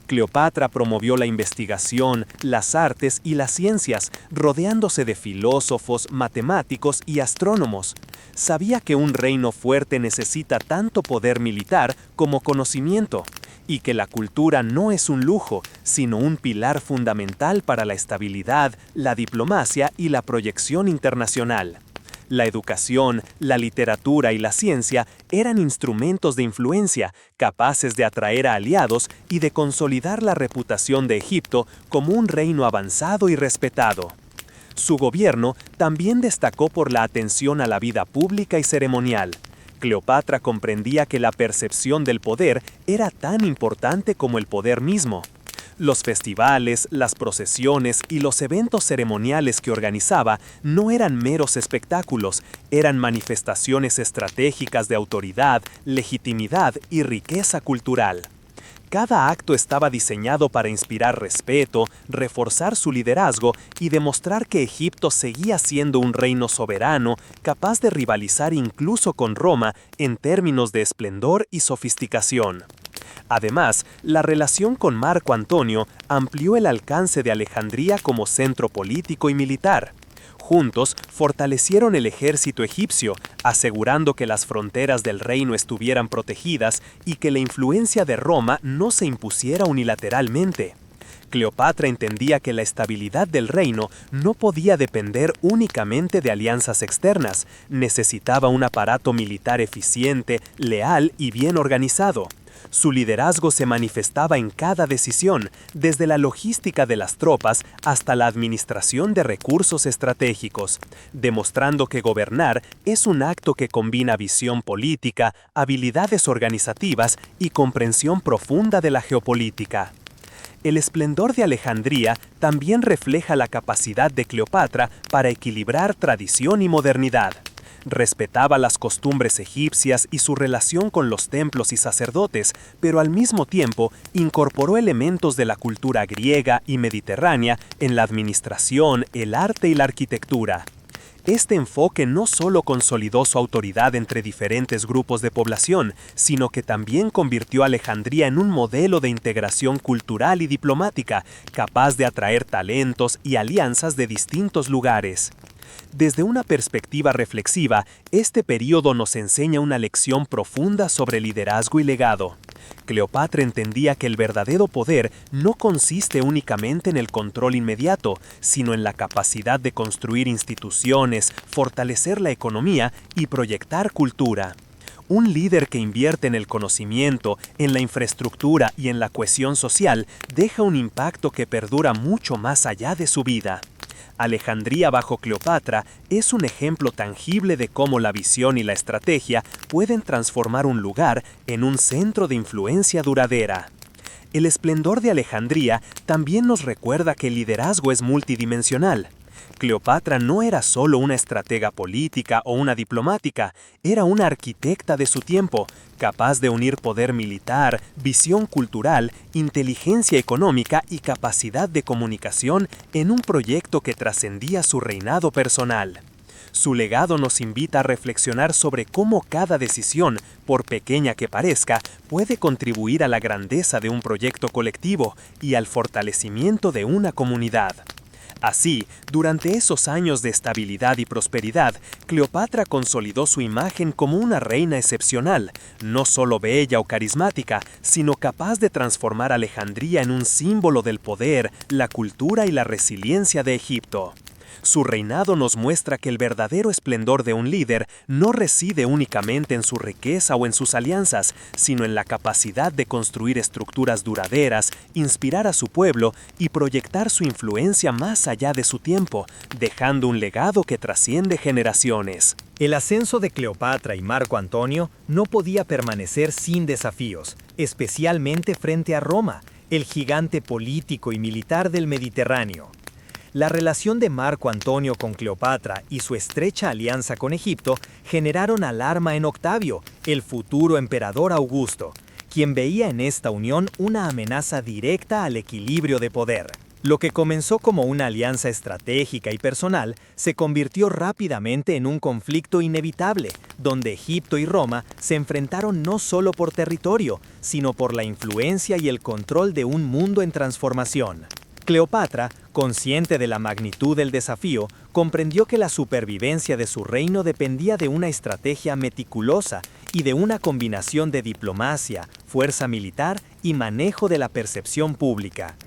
Cleopatra promovió la investigación, las artes y las ciencias, rodeándose de filósofos, matemáticos y astrónomos. Sabía que un reino fuerte necesita tanto poder militar como conocimiento, y que la cultura no es un lujo, sino un pilar fundamental para la estabilidad, la diplomacia y la proyección internacional. La educación, la literatura y la ciencia eran instrumentos de influencia, capaces de atraer a aliados y de consolidar la reputación de Egipto como un reino avanzado y respetado. Su gobierno también destacó por la atención a la vida pública y ceremonial. Cleopatra comprendía que la percepción del poder era tan importante como el poder mismo. Los festivales, las procesiones y los eventos ceremoniales que organizaba no eran meros espectáculos, eran manifestaciones estratégicas de autoridad, legitimidad y riqueza cultural. Cada acto estaba diseñado para inspirar respeto, reforzar su liderazgo y demostrar que Egipto seguía siendo un reino soberano, capaz de rivalizar incluso con Roma en términos de esplendor y sofisticación. Además, la relación con Marco Antonio amplió el alcance de Alejandría como centro político y militar. Juntos, fortalecieron el ejército egipcio, asegurando que las fronteras del reino estuvieran protegidas y que la influencia de Roma no se impusiera unilateralmente. Cleopatra entendía que la estabilidad del reino no podía depender únicamente de alianzas externas, necesitaba un aparato militar eficiente, leal y bien organizado. Su liderazgo se manifestaba en cada decisión, desde la logística de las tropas hasta la administración de recursos estratégicos, demostrando que gobernar es un acto que combina visión política, habilidades organizativas y comprensión profunda de la geopolítica. El esplendor de Alejandría también refleja la capacidad de Cleopatra para equilibrar tradición y modernidad. Respetaba las costumbres egipcias y su relación con los templos y sacerdotes, pero al mismo tiempo incorporó elementos de la cultura griega y mediterránea en la administración, el arte y la arquitectura. Este enfoque no solo consolidó su autoridad entre diferentes grupos de población, sino que también convirtió a Alejandría en un modelo de integración cultural y diplomática, capaz de atraer talentos y alianzas de distintos lugares. Desde una perspectiva reflexiva, este período nos enseña una lección profunda sobre liderazgo y legado. Cleopatra entendía que el verdadero poder no consiste únicamente en el control inmediato, sino en la capacidad de construir instituciones, fortalecer la economía y proyectar cultura. Un líder que invierte en el conocimiento, en la infraestructura y en la cohesión social deja un impacto que perdura mucho más allá de su vida. Alejandría bajo Cleopatra es un ejemplo tangible de cómo la visión y la estrategia pueden transformar un lugar en un centro de influencia duradera. El esplendor de Alejandría también nos recuerda que el liderazgo es multidimensional. Cleopatra no era solo una estratega política o una diplomática, era una arquitecta de su tiempo, capaz de unir poder militar, visión cultural, inteligencia económica y capacidad de comunicación en un proyecto que trascendía su reinado personal. Su legado nos invita a reflexionar sobre cómo cada decisión, por pequeña que parezca, puede contribuir a la grandeza de un proyecto colectivo y al fortalecimiento de una comunidad. Así, durante esos años de estabilidad y prosperidad, Cleopatra consolidó su imagen como una reina excepcional, no solo bella o carismática, sino capaz de transformar a Alejandría en un símbolo del poder, la cultura y la resiliencia de Egipto. Su reinado nos muestra que el verdadero esplendor de un líder no reside únicamente en su riqueza o en sus alianzas, sino en la capacidad de construir estructuras duraderas, inspirar a su pueblo y proyectar su influencia más allá de su tiempo, dejando un legado que trasciende generaciones. El ascenso de Cleopatra y Marco Antonio no podía permanecer sin desafíos, especialmente frente a Roma, el gigante político y militar del Mediterráneo. La relación de Marco Antonio con Cleopatra y su estrecha alianza con Egipto generaron alarma en Octavio, el futuro emperador Augusto, quien veía en esta unión una amenaza directa al equilibrio de poder. Lo que comenzó como una alianza estratégica y personal se convirtió rápidamente en un conflicto inevitable, donde Egipto y Roma se enfrentaron no solo por territorio, sino por la influencia y el control de un mundo en transformación. Cleopatra, consciente de la magnitud del desafío, comprendió que la supervivencia de su reino dependía de una estrategia meticulosa y de una combinación de diplomacia, fuerza militar y manejo de la percepción pública.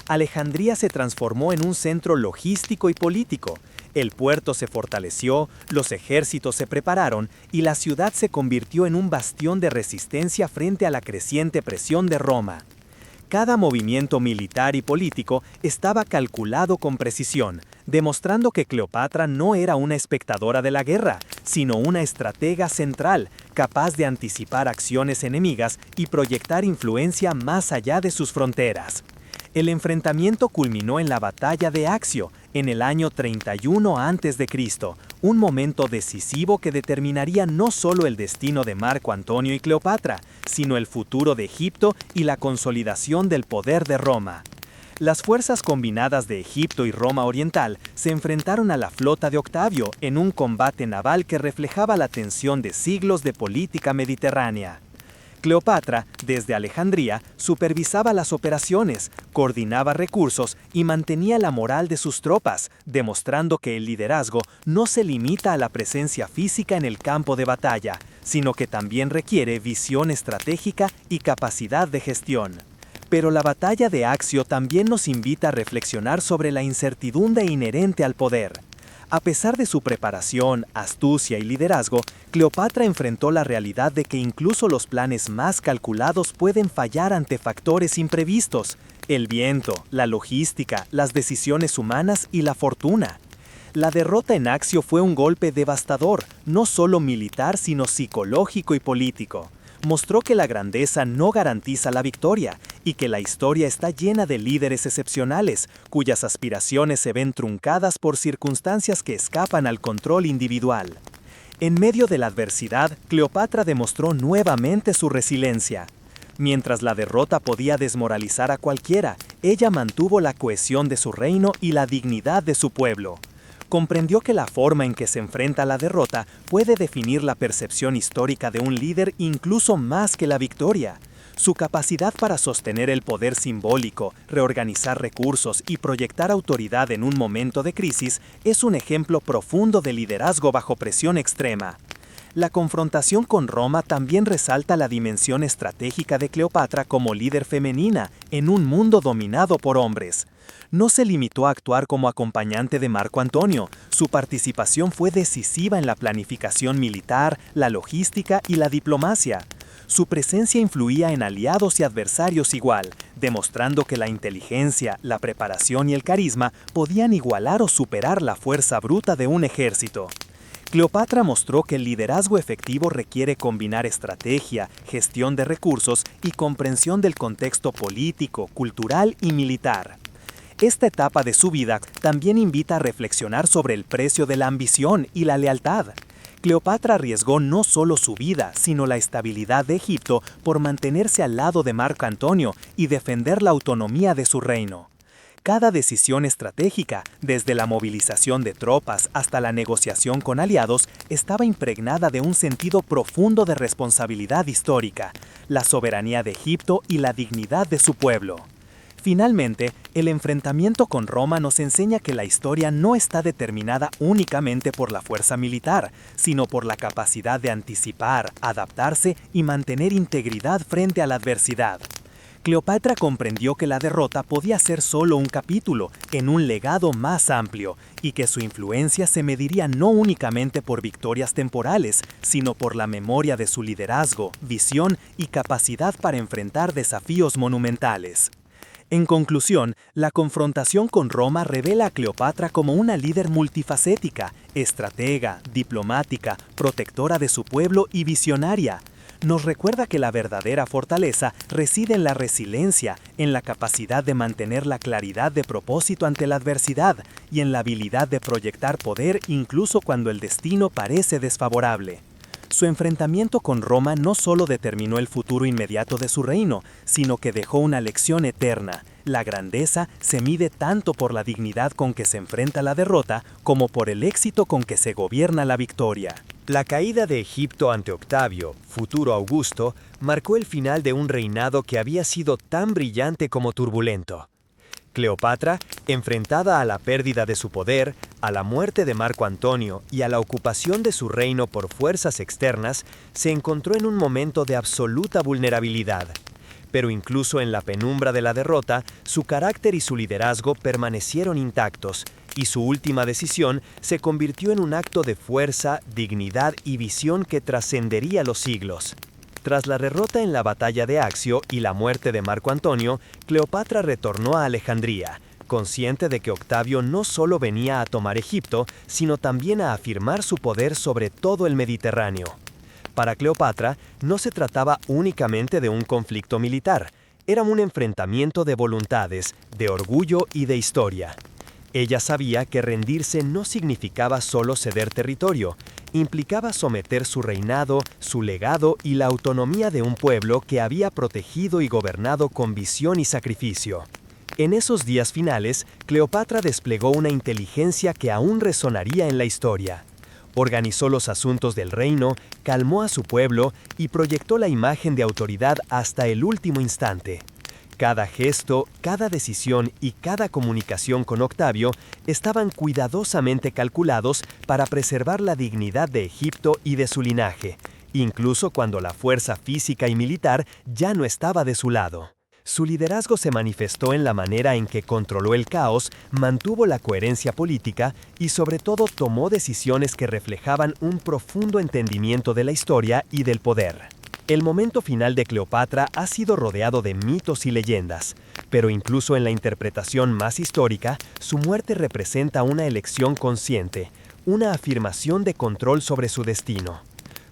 Alejandría se transformó en un centro logístico y político, El puerto se fortaleció, los ejércitos se prepararon y la ciudad se convirtió en un bastión de resistencia frente a la creciente presión de Roma. Cada movimiento militar y político estaba calculado con precisión, demostrando que Cleopatra no era una espectadora de la guerra, sino una estratega central, capaz de anticipar acciones enemigas y proyectar influencia más allá de sus fronteras. El enfrentamiento culminó en la batalla de Accio, en el año 31 a.C., un momento decisivo que determinaría no solo el destino de Marco Antonio y Cleopatra, sino el futuro de Egipto y la consolidación del poder de Roma. Las fuerzas combinadas de Egipto y Roma Oriental se enfrentaron a la flota de Octavio en un combate naval que reflejaba la tensión de siglos de política mediterránea. Cleopatra, desde Alejandría, supervisaba las operaciones, coordinaba recursos y mantenía la moral de sus tropas, demostrando que el liderazgo no se limita a la presencia física en el campo de batalla, sino que también requiere visión estratégica y capacidad de gestión. Pero la batalla de Accio también nos invita a reflexionar sobre la incertidumbre inherente al poder. A pesar de su preparación, astucia y liderazgo, Cleopatra enfrentó la realidad de que incluso los planes más calculados pueden fallar ante factores imprevistos: el viento, la logística, las decisiones humanas y la fortuna. La derrota en Accio fue un golpe devastador, no solo militar sino psicológico y político. Mostró que la grandeza no garantiza la victoria y que la historia está llena de líderes excepcionales, cuyas aspiraciones se ven truncadas por circunstancias que escapan al control individual. En medio de la adversidad, Cleopatra demostró nuevamente su resiliencia. Mientras la derrota podía desmoralizar a cualquiera, ella mantuvo la cohesión de su reino y la dignidad de su pueblo. Comprendió que la forma en que se enfrenta a la derrota puede definir la percepción histórica de un líder incluso más que la victoria. Su capacidad para sostener el poder simbólico, reorganizar recursos y proyectar autoridad en un momento de crisis es un ejemplo profundo de liderazgo bajo presión extrema. La confrontación con Roma también resalta la dimensión estratégica de Cleopatra como líder femenina en un mundo dominado por hombres. No se limitó a actuar como acompañante de Marco Antonio, su participación fue decisiva en la planificación militar, la logística y la diplomacia. Su presencia influía en aliados y adversarios igual, demostrando que la inteligencia, la preparación y el carisma podían igualar o superar la fuerza bruta de un ejército. Cleopatra mostró que el liderazgo efectivo requiere combinar estrategia, gestión de recursos y comprensión del contexto político, cultural y militar. Esta etapa de su vida también invita a reflexionar sobre el precio de la ambición y la lealtad. Cleopatra arriesgó no solo su vida, sino la estabilidad de Egipto por mantenerse al lado de Marco Antonio y defender la autonomía de su reino. Cada decisión estratégica, desde la movilización de tropas hasta la negociación con aliados, estaba impregnada de un sentido profundo de responsabilidad histórica, la soberanía de Egipto y la dignidad de su pueblo. Finalmente, el enfrentamiento con Roma nos enseña que la historia no está determinada únicamente por la fuerza militar, sino por la capacidad de anticipar, adaptarse y mantener integridad frente a la adversidad. Cleopatra comprendió que la derrota podía ser solo un capítulo en un legado más amplio y que su influencia se mediría no únicamente por victorias temporales, sino por la memoria de su liderazgo, visión y capacidad para enfrentar desafíos monumentales. En conclusión, la confrontación con Roma revela a Cleopatra como una líder multifacética, estratega, diplomática, protectora de su pueblo y visionaria. Nos recuerda que la verdadera fortaleza reside en la resiliencia, en la capacidad de mantener la claridad de propósito ante la adversidad y en la habilidad de proyectar poder incluso cuando el destino parece desfavorable. Su enfrentamiento con Roma no solo determinó el futuro inmediato de su reino, sino que dejó una lección eterna. La grandeza se mide tanto por la dignidad con que se enfrenta la derrota como por el éxito con que se gobierna la victoria. La caída de Egipto ante Octavio, futuro Augusto, marcó el final de un reinado que había sido tan brillante como turbulento. Cleopatra, enfrentada a la pérdida de su poder, a la muerte de Marco Antonio y a la ocupación de su reino por fuerzas externas, se encontró en un momento de absoluta vulnerabilidad. Pero incluso en la penumbra de la derrota, su carácter y su liderazgo permanecieron intactos, y su última decisión se convirtió en un acto de fuerza, dignidad y visión que trascendería los siglos. Tras la derrota en la batalla de Accio y la muerte de Marco Antonio, Cleopatra retornó a Alejandría, consciente de que Octavio no solo venía a tomar Egipto, sino también a afirmar su poder sobre todo el Mediterráneo. Para Cleopatra, no se trataba únicamente de un conflicto militar, era un enfrentamiento de voluntades, de orgullo y de historia. Ella sabía que rendirse no significaba solo ceder territorio, implicaba someter su reinado, su legado y la autonomía de un pueblo que había protegido y gobernado con visión y sacrificio. En esos días finales, Cleopatra desplegó una inteligencia que aún resonaría en la historia. Organizó los asuntos del reino, calmó a su pueblo y proyectó la imagen de autoridad hasta el último instante. Cada gesto, cada decisión y cada comunicación con Octavio estaban cuidadosamente calculados para preservar la dignidad de Egipto y de su linaje, incluso cuando la fuerza física y militar ya no estaba de su lado. Su liderazgo se manifestó en la manera en que controló el caos, mantuvo la coherencia política y sobre todo tomó decisiones que reflejaban un profundo entendimiento de la historia y del poder. El momento final de Cleopatra ha sido rodeado de mitos y leyendas, pero incluso en la interpretación más histórica, su muerte representa una elección consciente, una afirmación de control sobre su destino.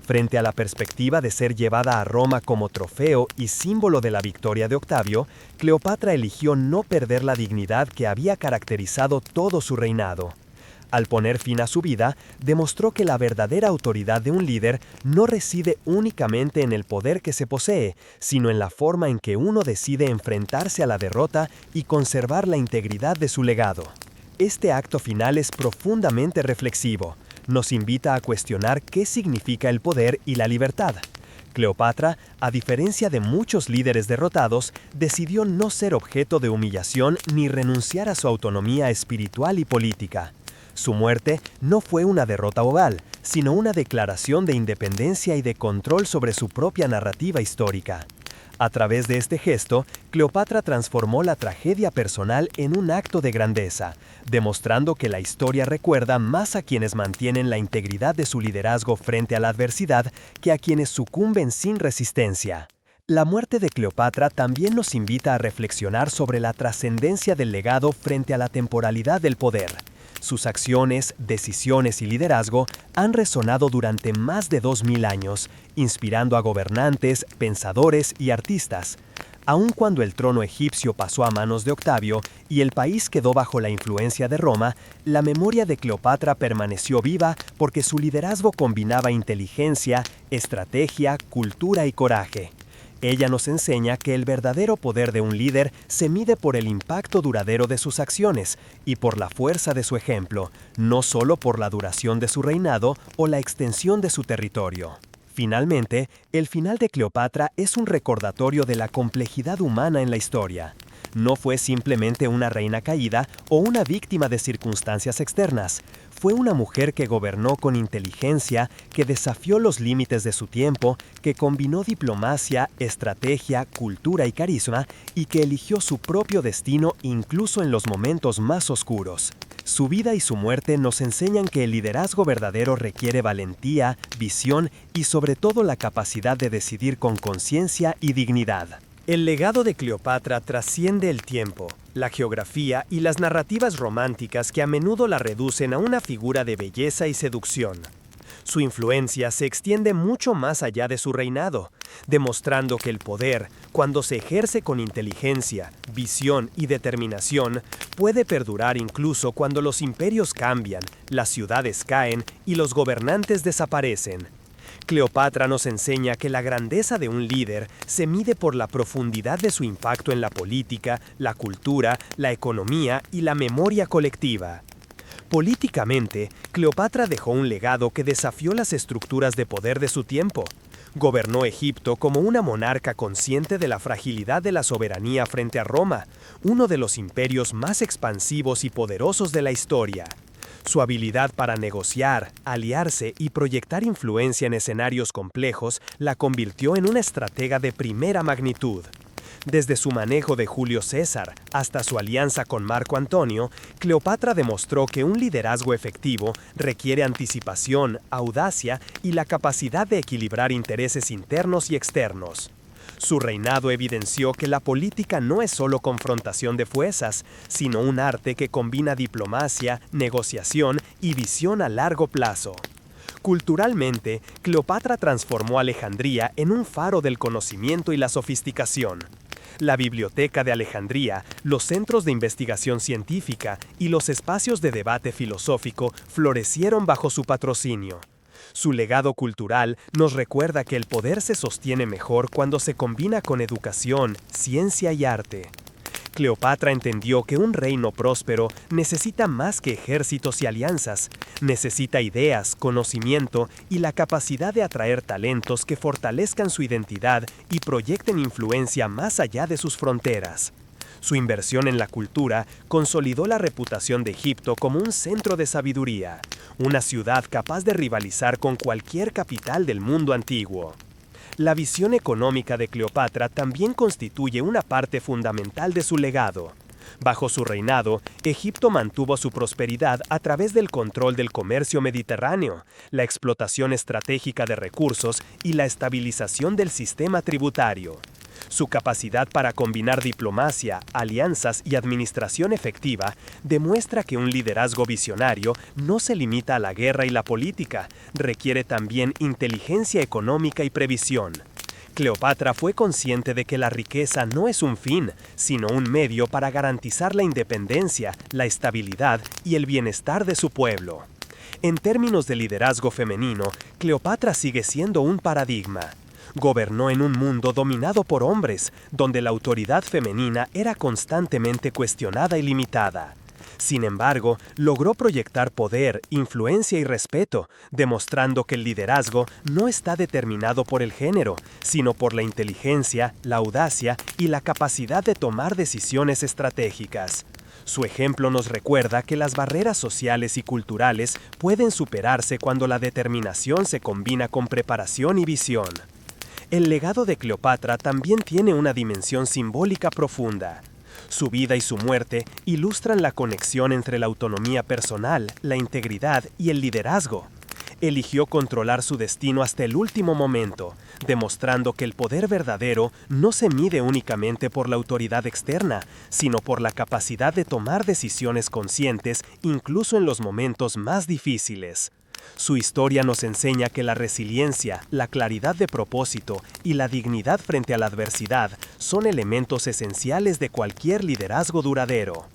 Frente a la perspectiva de ser llevada a Roma como trofeo y símbolo de la victoria de Octavio, Cleopatra eligió no perder la dignidad que había caracterizado todo su reinado. Al poner fin a su vida, demostró que la verdadera autoridad de un líder no reside únicamente en el poder que se posee, sino en la forma en que uno decide enfrentarse a la derrota y conservar la integridad de su legado. Este acto final es profundamente reflexivo. Nos invita a cuestionar qué significa el poder y la libertad. Cleopatra, a diferencia de muchos líderes derrotados, decidió no ser objeto de humillación ni renunciar a su autonomía espiritual y política. Su muerte no fue una derrota oval, sino una declaración de independencia y de control sobre su propia narrativa histórica. A través de este gesto, Cleopatra transformó la tragedia personal en un acto de grandeza, demostrando que la historia recuerda más a quienes mantienen la integridad de su liderazgo frente a la adversidad que a quienes sucumben sin resistencia. La muerte de Cleopatra también nos invita a reflexionar sobre la trascendencia del legado frente a la temporalidad del poder. Sus acciones, decisiones y liderazgo han resonado durante más de 2000 años, inspirando a gobernantes, pensadores y artistas. Aun cuando el trono egipcio pasó a manos de Octavio y el país quedó bajo la influencia de Roma, la memoria de Cleopatra permaneció viva porque su liderazgo combinaba inteligencia, estrategia, cultura y coraje. Ella nos enseña que el verdadero poder de un líder se mide por el impacto duradero de sus acciones y por la fuerza de su ejemplo, no solo por la duración de su reinado o la extensión de su territorio. Finalmente, el final de Cleopatra es un recordatorio de la complejidad humana en la historia. No fue simplemente una reina caída o una víctima de circunstancias externas. Fue una mujer que gobernó con inteligencia, que desafió los límites de su tiempo, que combinó diplomacia, estrategia, cultura y carisma, y que eligió su propio destino incluso en los momentos más oscuros. Su vida y su muerte nos enseñan que el liderazgo verdadero requiere valentía, visión y sobre todo la capacidad de decidir con conciencia y dignidad. El legado de Cleopatra trasciende el tiempo, la geografía y las narrativas románticas que a menudo la reducen a una figura de belleza y seducción. Su influencia se extiende mucho más allá de su reinado, demostrando que el poder, cuando se ejerce con inteligencia, visión y determinación, puede perdurar incluso cuando los imperios cambian, las ciudades caen y los gobernantes desaparecen. Cleopatra nos enseña que la grandeza de un líder se mide por la profundidad de su impacto en la política, la cultura, la economía y la memoria colectiva. Políticamente, Cleopatra dejó un legado que desafió las estructuras de poder de su tiempo. Gobernó Egipto como una monarca consciente de la fragilidad de la soberanía frente a Roma, uno de los imperios más expansivos y poderosos de la historia. Su habilidad para negociar, aliarse y proyectar influencia en escenarios complejos la convirtió en una estratega de primera magnitud. Desde su manejo de Julio César hasta su alianza con Marco Antonio, Cleopatra demostró que un liderazgo efectivo requiere anticipación, audacia y la capacidad de equilibrar intereses internos y externos. Su reinado evidenció que la política no es solo confrontación de fuerzas, sino un arte que combina diplomacia, negociación y visión a largo plazo. Culturalmente, Cleopatra transformó Alejandría en un faro del conocimiento y la sofisticación. La Biblioteca de Alejandría, los centros de investigación científica y los espacios de debate filosófico florecieron bajo su patrocinio. Su legado cultural nos recuerda que el poder se sostiene mejor cuando se combina con educación, ciencia y arte. Cleopatra entendió que un reino próspero necesita más que ejércitos y alianzas, necesita ideas, conocimiento y la capacidad de atraer talentos que fortalezcan su identidad y proyecten influencia más allá de sus fronteras. Su inversión en la cultura consolidó la reputación de Egipto como un centro de sabiduría, una ciudad capaz de rivalizar con cualquier capital del mundo antiguo. La visión económica de Cleopatra también constituye una parte fundamental de su legado. Bajo su reinado, Egipto mantuvo su prosperidad a través del control del comercio mediterráneo, la explotación estratégica de recursos y la estabilización del sistema tributario. Su capacidad para combinar diplomacia, alianzas y administración efectiva demuestra que un liderazgo visionario no se limita a la guerra y la política, requiere también inteligencia económica y previsión. Cleopatra fue consciente de que la riqueza no es un fin, sino un medio para garantizar la independencia, la estabilidad y el bienestar de su pueblo. En términos de liderazgo femenino, Cleopatra sigue siendo un paradigma. Gobernó en un mundo dominado por hombres, donde la autoridad femenina era constantemente cuestionada y limitada. Sin embargo, logró proyectar poder, influencia y respeto, demostrando que el liderazgo no está determinado por el género, sino por la inteligencia, la audacia y la capacidad de tomar decisiones estratégicas. Su ejemplo nos recuerda que las barreras sociales y culturales pueden superarse cuando la determinación se combina con preparación y visión. El legado de Cleopatra también tiene una dimensión simbólica profunda. Su vida y su muerte ilustran la conexión entre la autonomía personal, la integridad y el liderazgo. Eligió controlar su destino hasta el último momento, demostrando que el poder verdadero no se mide únicamente por la autoridad externa, sino por la capacidad de tomar decisiones conscientes incluso en los momentos más difíciles. Su historia nos enseña que la resiliencia, la claridad de propósito y la dignidad frente a la adversidad son elementos esenciales de cualquier liderazgo duradero.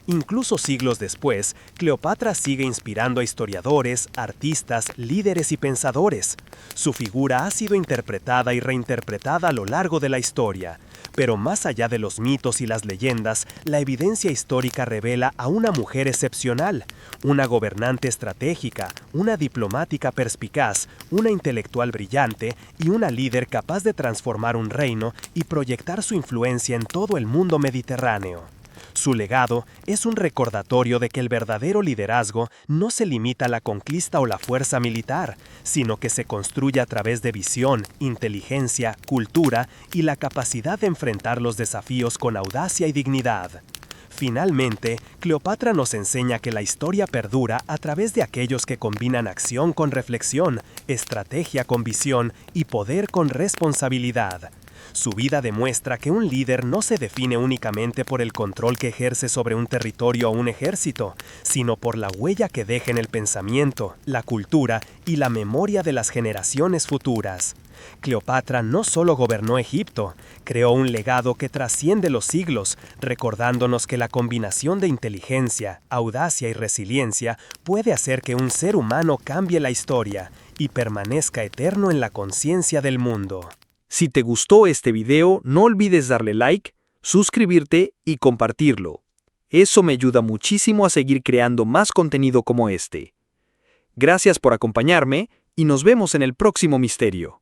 Incluso siglos después, Cleopatra sigue inspirando a historiadores, artistas, líderes y pensadores. Su figura ha sido interpretada y reinterpretada a lo largo de la historia. Pero más allá de los mitos y las leyendas, la evidencia histórica revela a una mujer excepcional, una gobernante estratégica, una diplomática perspicaz, una intelectual brillante y una líder capaz de transformar un reino y proyectar su influencia en todo el mundo mediterráneo. Su legado es un recordatorio de que el verdadero liderazgo no se limita a la conquista o la fuerza militar, sino que se construye a través de visión, inteligencia, cultura y la capacidad de enfrentar los desafíos con audacia y dignidad. Finalmente, Cleopatra nos enseña que la historia perdura a través de aquellos que combinan acción con reflexión, estrategia con visión y poder con responsabilidad. Su vida demuestra que un líder no se define únicamente por el control que ejerce sobre un territorio o un ejército, sino por la huella que deja en el pensamiento, la cultura y la memoria de las generaciones futuras. Cleopatra no solo gobernó Egipto, creó un legado que trasciende los siglos, recordándonos que la combinación de inteligencia, audacia y resiliencia puede hacer que un ser humano cambie la historia y permanezca eterno en la conciencia del mundo. Si te gustó este video, no olvides darle like, suscribirte y compartirlo. Eso me ayuda muchísimo a seguir creando más contenido como este. Gracias por acompañarme y nos vemos en el próximo misterio.